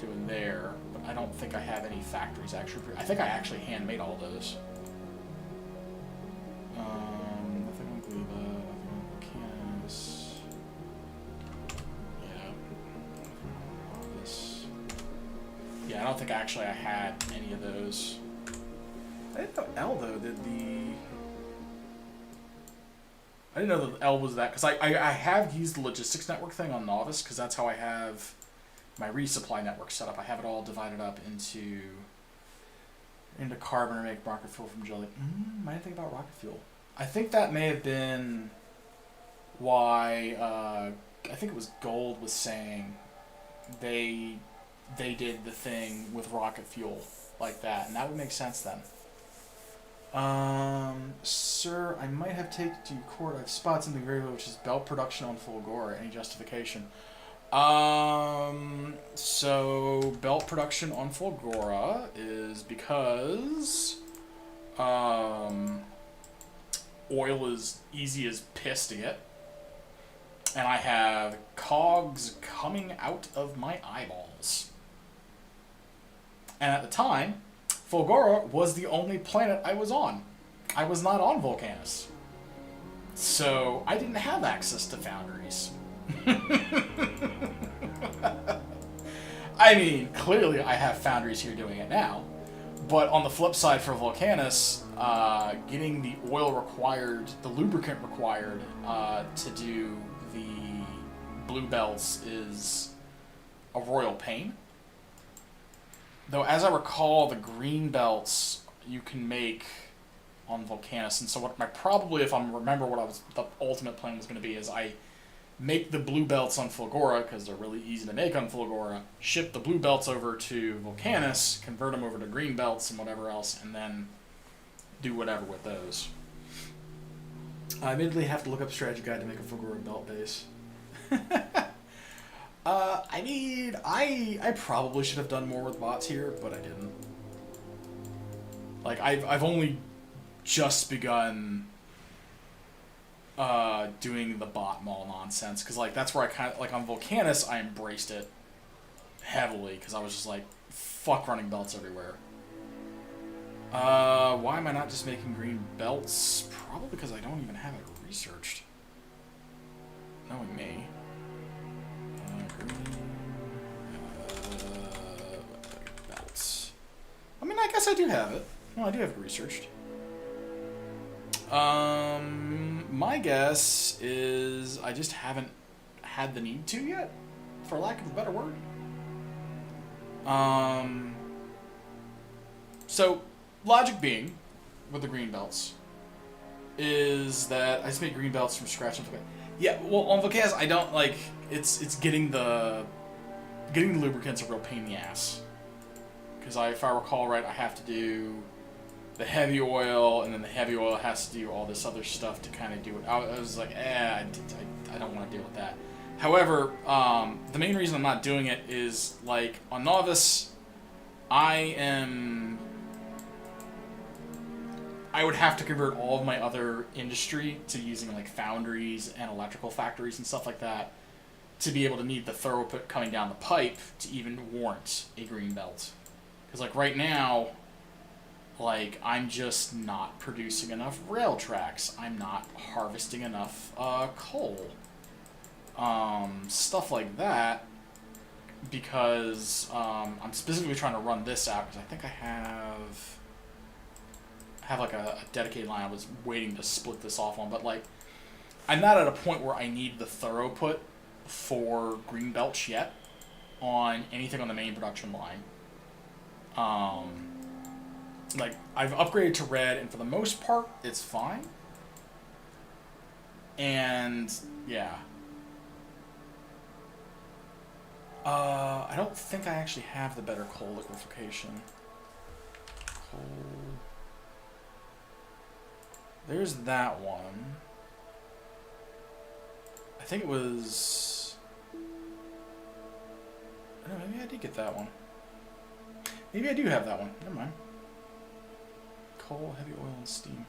doing there. But I don't think I have any factories actually. I think I actually handmade all those. Nothing on Gleba, nothing on Canis. Yeah. Nothing on this. Yeah, I don't think actually I had any of those. I didn't know L though did the. I didn't know that L was that because I have used the logistics network thing on Novice because that's how I have my resupply network set up. I have it all divided up into carbon or make rocket fuel from jelly. I didn't think about rocket fuel. I think that may have been why I think it was Gold was saying they did the thing with rocket fuel like that, and that would make sense then. Sir, I might have taken to court. I've spotted something very low, which is belt production on Fulgora. Any justification? So belt production on Fulgora is because oil is easy as piss to get, and I have cogs coming out of my eyeballs. And at the time, Fulgora was the only planet I was on. I was not on Vulcanus. So I didn't have access to foundries. I mean, clearly I have foundries here doing it now. But on the flip side for Vulcanus, getting the oil required, the lubricant required to do the blue belts is a royal pain. Though, as I recall, the green belts you can make on Vulcanus, and so what my probably, if I remember what the ultimate plan was going to be, is I make the blue belts on Fulgora because they're really easy to make on Fulgora. Ship the blue belts over to Vulcanus, convert them over to green belts and whatever else, and then do whatever with those. I admittedly have to look up a strategy guide to make a Fulgora belt base. I mean, I probably should have done more with bots here, but I didn't. Like, I've only just begun doing the bot mall nonsense, because, like, that's where I kind of, like, on Vulcanus, I embraced it heavily, because I was just like, fuck running belts everywhere. Why am I not just making green belts? Probably because I don't even have it researched. Knowing me. Belts. I mean, I guess I do have it. No, I do have it researched. My guess is I just haven't had the need to yet, for lack of a better word. So, logic being, with the green belts, is that I just make green belts from scratch. Yeah, well, on Vulcanus, I don't, like, it's getting the lubricants a real pain in the ass. Because if I recall right, I have to do the heavy oil, and then the heavy oil has to do all this other stuff to kind of do it. I was like, I don't want to deal with that. However, the main reason I'm not doing it is, like, on Novice, I would have to convert all of my other industry to using, like, foundries and electrical factories and stuff like that to be able to meet the throughput coming down the pipe to even warrant a green belt. Because, like, right now, like, I'm just not producing enough rail tracks. I'm not harvesting enough coal. Stuff like that. because I'm specifically trying to run this out because I think I have like a dedicated line I was waiting to split this off on, but like I'm not at a point where I need the thorough put for green belts yet on anything on the main production line. Like I've upgraded to red, and for the most part, it's fine. And yeah, I don't think I actually have the better coal liquefaction. Coal. There's that one. I think it was... Oh, maybe I did get that one. Maybe I do have that one. Never mind. Coal, heavy oil, and steam.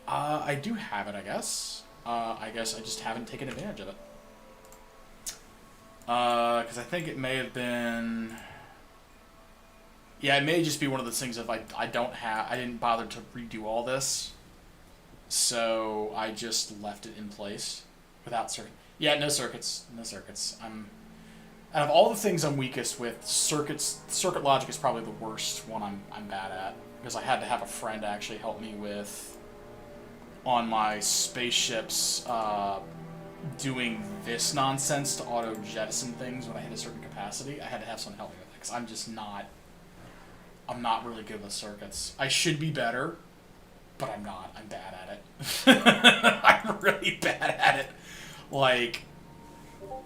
I do have it, I guess. I guess I just haven't taken advantage of it. Because I think it may have been... Yeah, it may just be one of those things of I didn't bother to redo all this. So I just left it in place without circuit. Yeah, no circuits. No circuits. Out of all the things I'm weakest with, circuit logic is probably the worst one I'm bad at. Because I had to have a friend actually help me with, on my spaceships, doing this nonsense to auto jettison things when I hit a certain capacity. I had to have someone help me with it because I'm not really good with circuits. I should be better, but I'm not. I'm bad at it. I'm really bad at it. Like,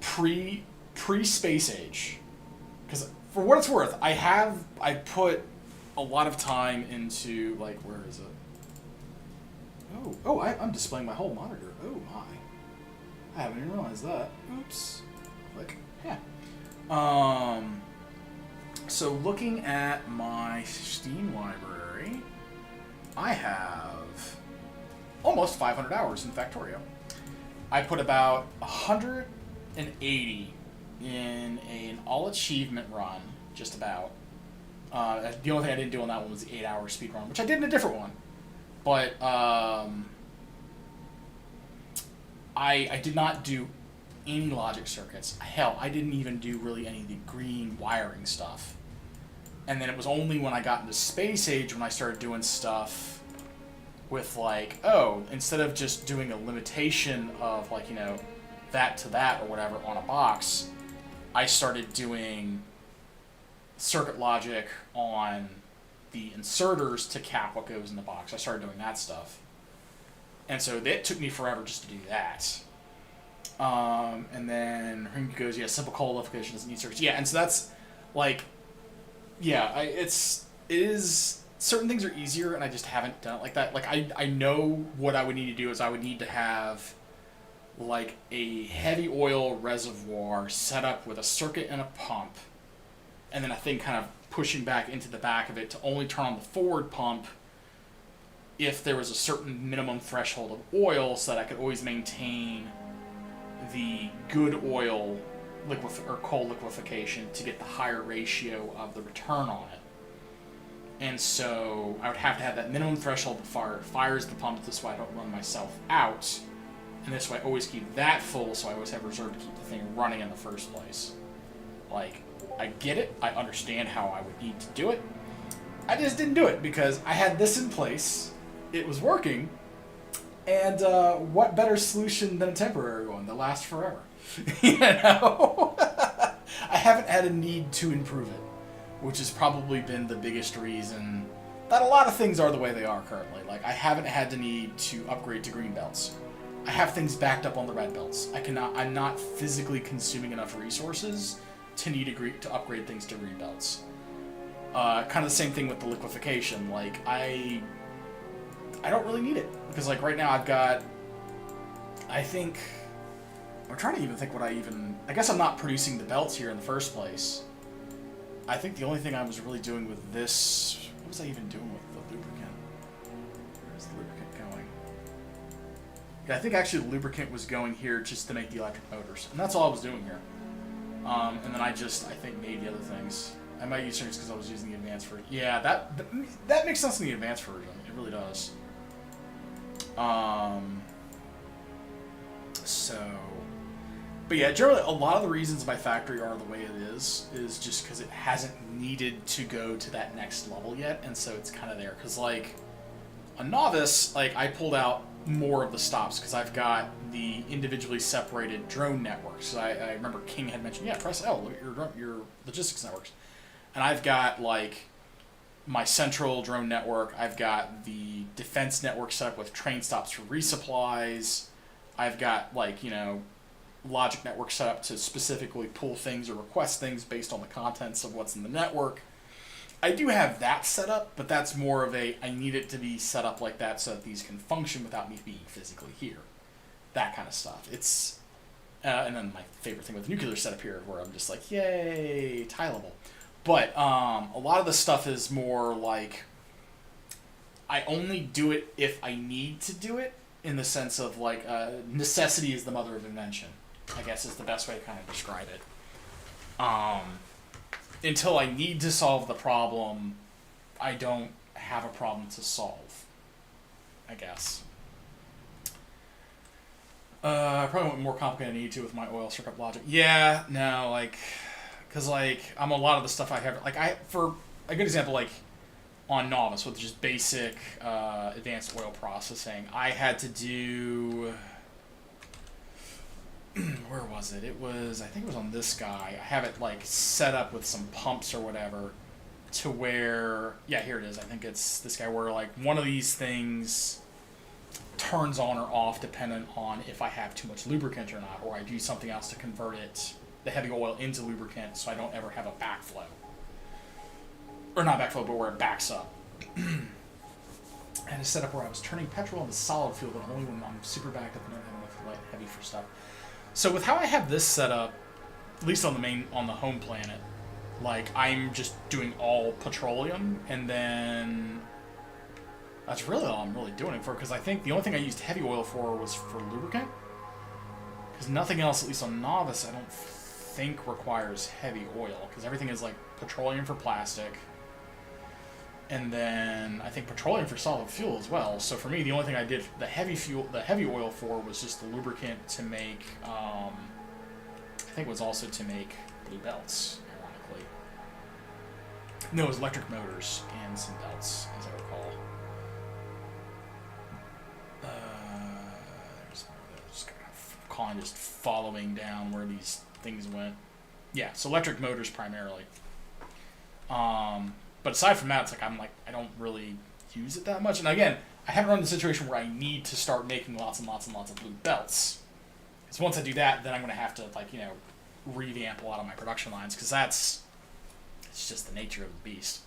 pre-space age. Because for what it's worth, I put a lot of time into, like, where is it? I'm displaying my whole monitor. Oh my. I haven't even realized that. Oops. Click. Yeah. So looking at my Steam library, I have almost 500 hours in Factorio. I put about 180 in an all-achievement run, just about. The only thing I didn't do on that one was the 8-hour speed run, which I did in a different one. But I did not do any logic circuits. Hell, I didn't even do really any of the green wiring stuff. And then it was only when I got into Space Age when I started doing stuff with, like, oh, instead of just doing a limitation of, like, you know, that to that or whatever on a box, I started doing circuit logic on the inserters to cap what goes in the box. I started doing that stuff. And so it took me forever just to do that. And then Ring goes, yeah, simple coal liquefaction doesn't need circuits. Yeah, and so that's, like, yeah, it is, certain things are easier, and I just haven't done it like that. Like, I know what I would need to do is I would need to have, like, a heavy oil reservoir set up with a circuit and a pump, and then a thing kind of pushing back into the back of it to only turn on the forward pump if there was a certain minimum threshold of oil so that I could always maintain the good oil or coal liquefaction to get the higher ratio of the return on it. And so I would have to have that minimum threshold before it fires the pump, this way I don't run myself out. And this way I always keep that full, so I always have reserve to keep the thing running in the first place. Like, I get it, I understand how I would need to do it. I just didn't do it because I had this in place, it was working, and what better solution than a temporary one that lasts forever? You know? I haven't had a need to improve it, which has probably been the biggest reason that a lot of things are the way they are currently. Like, I haven't had the need to upgrade to green belts. I have things backed up on the red belts. I'm not physically consuming enough resources to need to upgrade things to green belts. Kind of the same thing with the liquefaction. Like, I don't really need it. Because, like, right now I've got, I think, I'm trying to even think what I guess I'm not producing the belts here in the first place. I think the only thing I was really doing with this, what was I even doing with the lubricant? Where's the lubricant going? Yeah, I think actually the lubricant was going here just to make the electric motors. And that's all I was doing here. And then I think, made the other things. I might use certain because I was using the advanced version. Yeah, that makes sense in the advanced version. It really does. So, but yeah, generally a lot of the reasons my factory are the way it is just because it hasn't needed to go to that next level yet, and so it's kind of there. Because like a novice, like I pulled out more of the stops because I've got the individually separated drone networks. So I remember King had mentioned, yeah, press L, look at your logistics networks, and I've got like my central drone network. I've got the defense network set up with train stops for resupplies. I've got like, you know, logic network set up to specifically pull things or request things based on the contents of what's in the network. I do have that set up, but that's more of a, I need it to be set up like that so that these can function without me being physically here. That kind of stuff. It's, and then my favorite thing with nuclear setup here, where I'm just like, yay, tie level. But a lot of the stuff is more like, I only do it if I need to do it, in the sense of like, necessity is the mother of invention, I guess is the best way to kind of describe it. Until I need to solve the problem, I don't have a problem to solve, I guess. I probably went more complicated than I need to with my oil circuit logic. Yeah, no, like, because like, a lot of the stuff I have, like for a good example, like on Novice with just basic advanced oil processing, I had to do, where was it? It was, I think it was on this guy. I have it like set up with some pumps or whatever to where, yeah, here it is. I think it's this guy where like one of these things turns on or off dependent on if I have too much lubricant or not, or I do something else to convert it, the heavy oil, into lubricant so I don't ever have a backflow. Or not backflow, but where it backs up. And it's set up where I was turning petrol into solid fuel, but only when I'm super backed up and don't have enough light heavy for stuff. So with how I have this set up, at least on the home planet, like I'm just doing all petroleum, and then that's really all I'm really doing it for, because I think the only thing I used heavy oil for was for lubricant, because nothing else, at least on Novice, I don't think requires heavy oil, because everything is like petroleum for plastic, and then I think petroleum for solid fuel as well. So for me, the only thing I did the heavy oil for was just the lubricant to make, I think it was also to make blue belts, ironically. No, it was electric motors and some belts, as I recall. Just following down where these things went. Yeah, so electric motors primarily. But aside from that, it's like I don't really use it that much. And again, I haven't run the situation where I need to start making lots and lots and lots of blue belts. Because once I do that, then I'm going to have to revamp a lot of my production lines, because it's just the nature of the beast.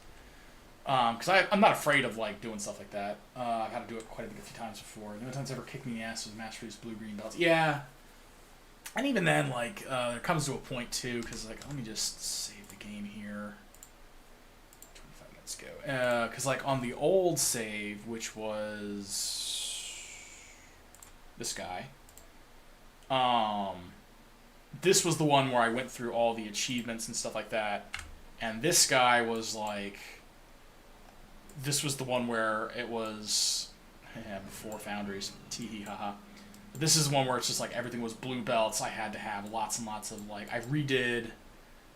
Because I'm not afraid of doing stuff like that. I've had to do it quite a few times before. The only time it's ever kicked me in the ass was mass-produced blue-green belts. Yeah. And even then, there comes to a point, too, because, let me just save the game here. 25 minutes ago. Because, on the old save, which was this guy, this was the one where I went through all the achievements and stuff like that, and this guy was, this was the one where it was, before Foundries, tee-hee, haha. This is the one where it's just everything was blue belts. I had to have lots and lots of I redid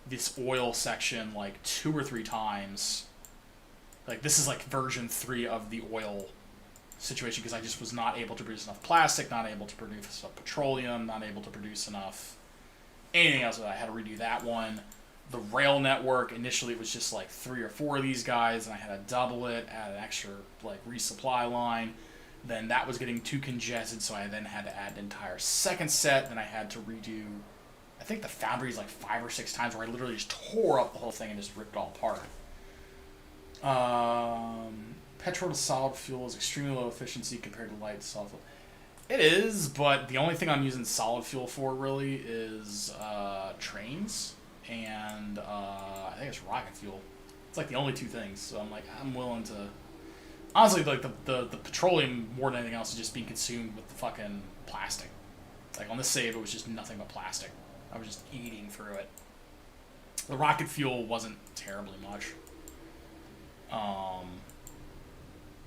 this oil section 2 or 3 times. This is version 3 of the oil situation, because I just was not able to produce enough plastic, not able to produce enough petroleum, not able to produce enough anything else. I had to redo that one. The rail network, initially it was just 3 or 4 of these guys, and I had to double it, add an extra resupply line. Then that was getting too congested, so I then had to add an entire second set. Then I had to redo, I think the Foundries 5 or 6 times, where I literally just tore up the whole thing and just ripped it all apart. Petrol to solid fuel is extremely low efficiency compared to light to solid fuel. It is, but the only thing I'm using solid fuel for really is trains and I think it's rocket fuel. It's the only 2 things. So I'm willing to. Honestly, the petroleum more than anything else is just being consumed with the fucking plastic. On this save, it was just nothing but plastic. I was just eating through it. The rocket fuel wasn't terribly much.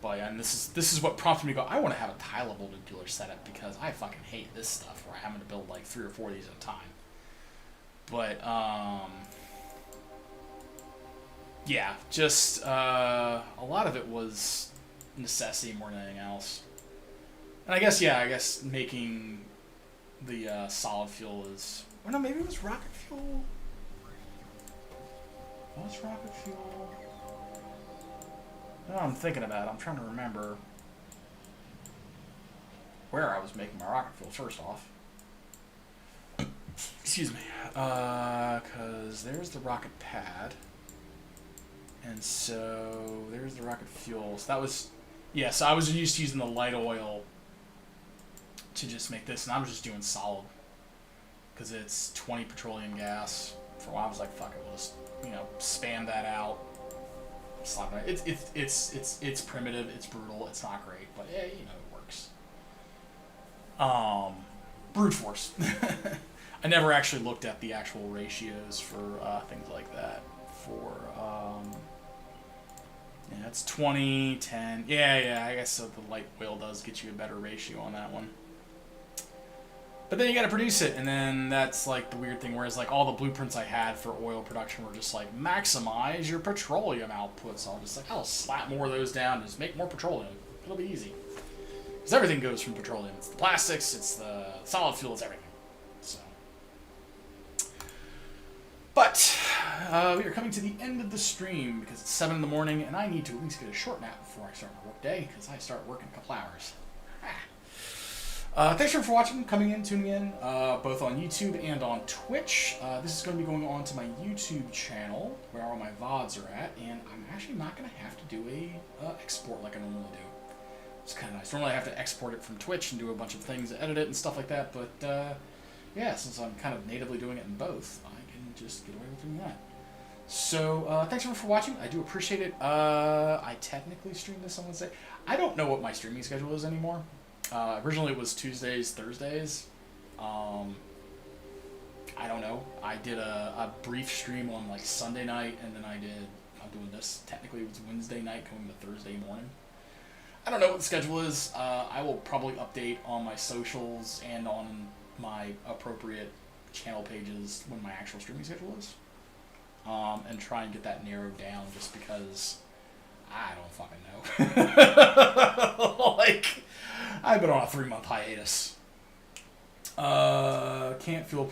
But and this is what prompted me to go, I want to have a tileable nuclear setup because I fucking hate this stuff where I'm having to build like 3 or 4 of these at a time. But yeah, just a lot of it was necessity more than anything else. And I guess making the solid fuel is... Or no, maybe it was rocket fuel? What was rocket fuel? No, I'm thinking about it. I'm trying to remember where I was making my rocket fuel first off. Excuse me. Because there's the rocket pad. And so there's the rocket fuel. So that was... Yeah, so I was used to using the light oil to just make this, and I was just doing solid because it's 20 petroleum gas. For a while, I was like, "Fuck it, we'll just spam that out." Slap it. It's primitive, it's brutal, it's not great, but yeah, it works. Brute force. I never actually looked at the actual ratios for things like that. For yeah, it's 20, 10. Yeah, I guess so. The light oil does get you a better ratio on that one. But then you got to produce it, and then that's like the weird thing. Whereas like all the blueprints I had for oil production were just like maximize your petroleum output. So I'll slap more of those down and just make more petroleum. It'll be easy because everything goes from petroleum. It's the plastics, it's the solid fuel, it's everything. So, but we are coming to the end of the stream because it's 7 in the morning, and I need to at least get a short nap before I start my work day because I start work in a couple hours. Thanks for watching, coming in, tuning in, both on YouTube and on Twitch. This is going to be going on to my YouTube channel, where all my VODs are at, and I'm actually not going to have to do a export like I normally do. It's kind of nice. Normally I have to export it from Twitch and do a bunch of things, edit it and stuff like that, but yeah, since I'm kind of natively doing it in both, I can just get away with doing that. So, thanks everyone for watching. I do appreciate it. I technically stream this on Wednesday. I don't know what my streaming schedule is anymore. Originally it was Tuesdays, Thursdays. I don't know. I did a brief stream on like Sunday night, and then I'm doing this. Technically it was Wednesday night going to Thursday morning. I don't know what the schedule is. I will probably update on my socials and on my appropriate channel pages when my actual streaming schedule is. And try and get that narrowed down just because I don't fucking know. Like, I've been on a 3-month hiatus. Can't feel...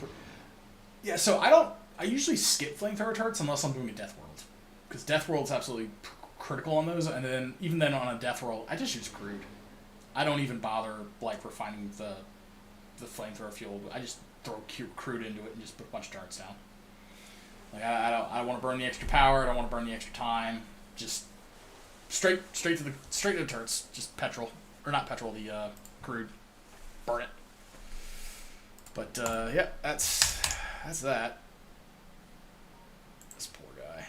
Yeah, so I usually skip flamethrower turrets unless I'm doing a Death World. Because Death World's absolutely critical on those, and then even then on a Death World, I just use crude. I don't even bother, like, refining the flamethrower fuel. I just throw crude into it and just put a bunch of turrets down. Like, I don't want to burn the extra power, I don't want to burn the extra time. Just straight to the turrets, just petrol. Or not petrol, the crude. Burn it. But yeah, that's that. This poor guy.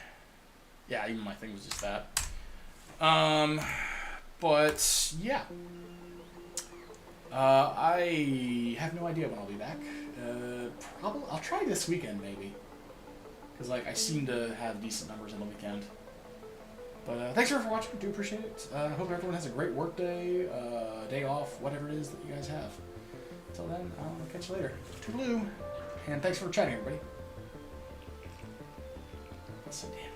Yeah, even my thing was just that. But yeah. I have no idea when I'll be back. Probably I'll try this weekend maybe. Because like I seem to have decent numbers on the weekend. But thanks everyone for watching. I do appreciate it. I hope everyone has a great work day, day off, whatever it is that you guys have. Until then, I'll catch you later. Toodaloo. And thanks for chatting, everybody. That's so damn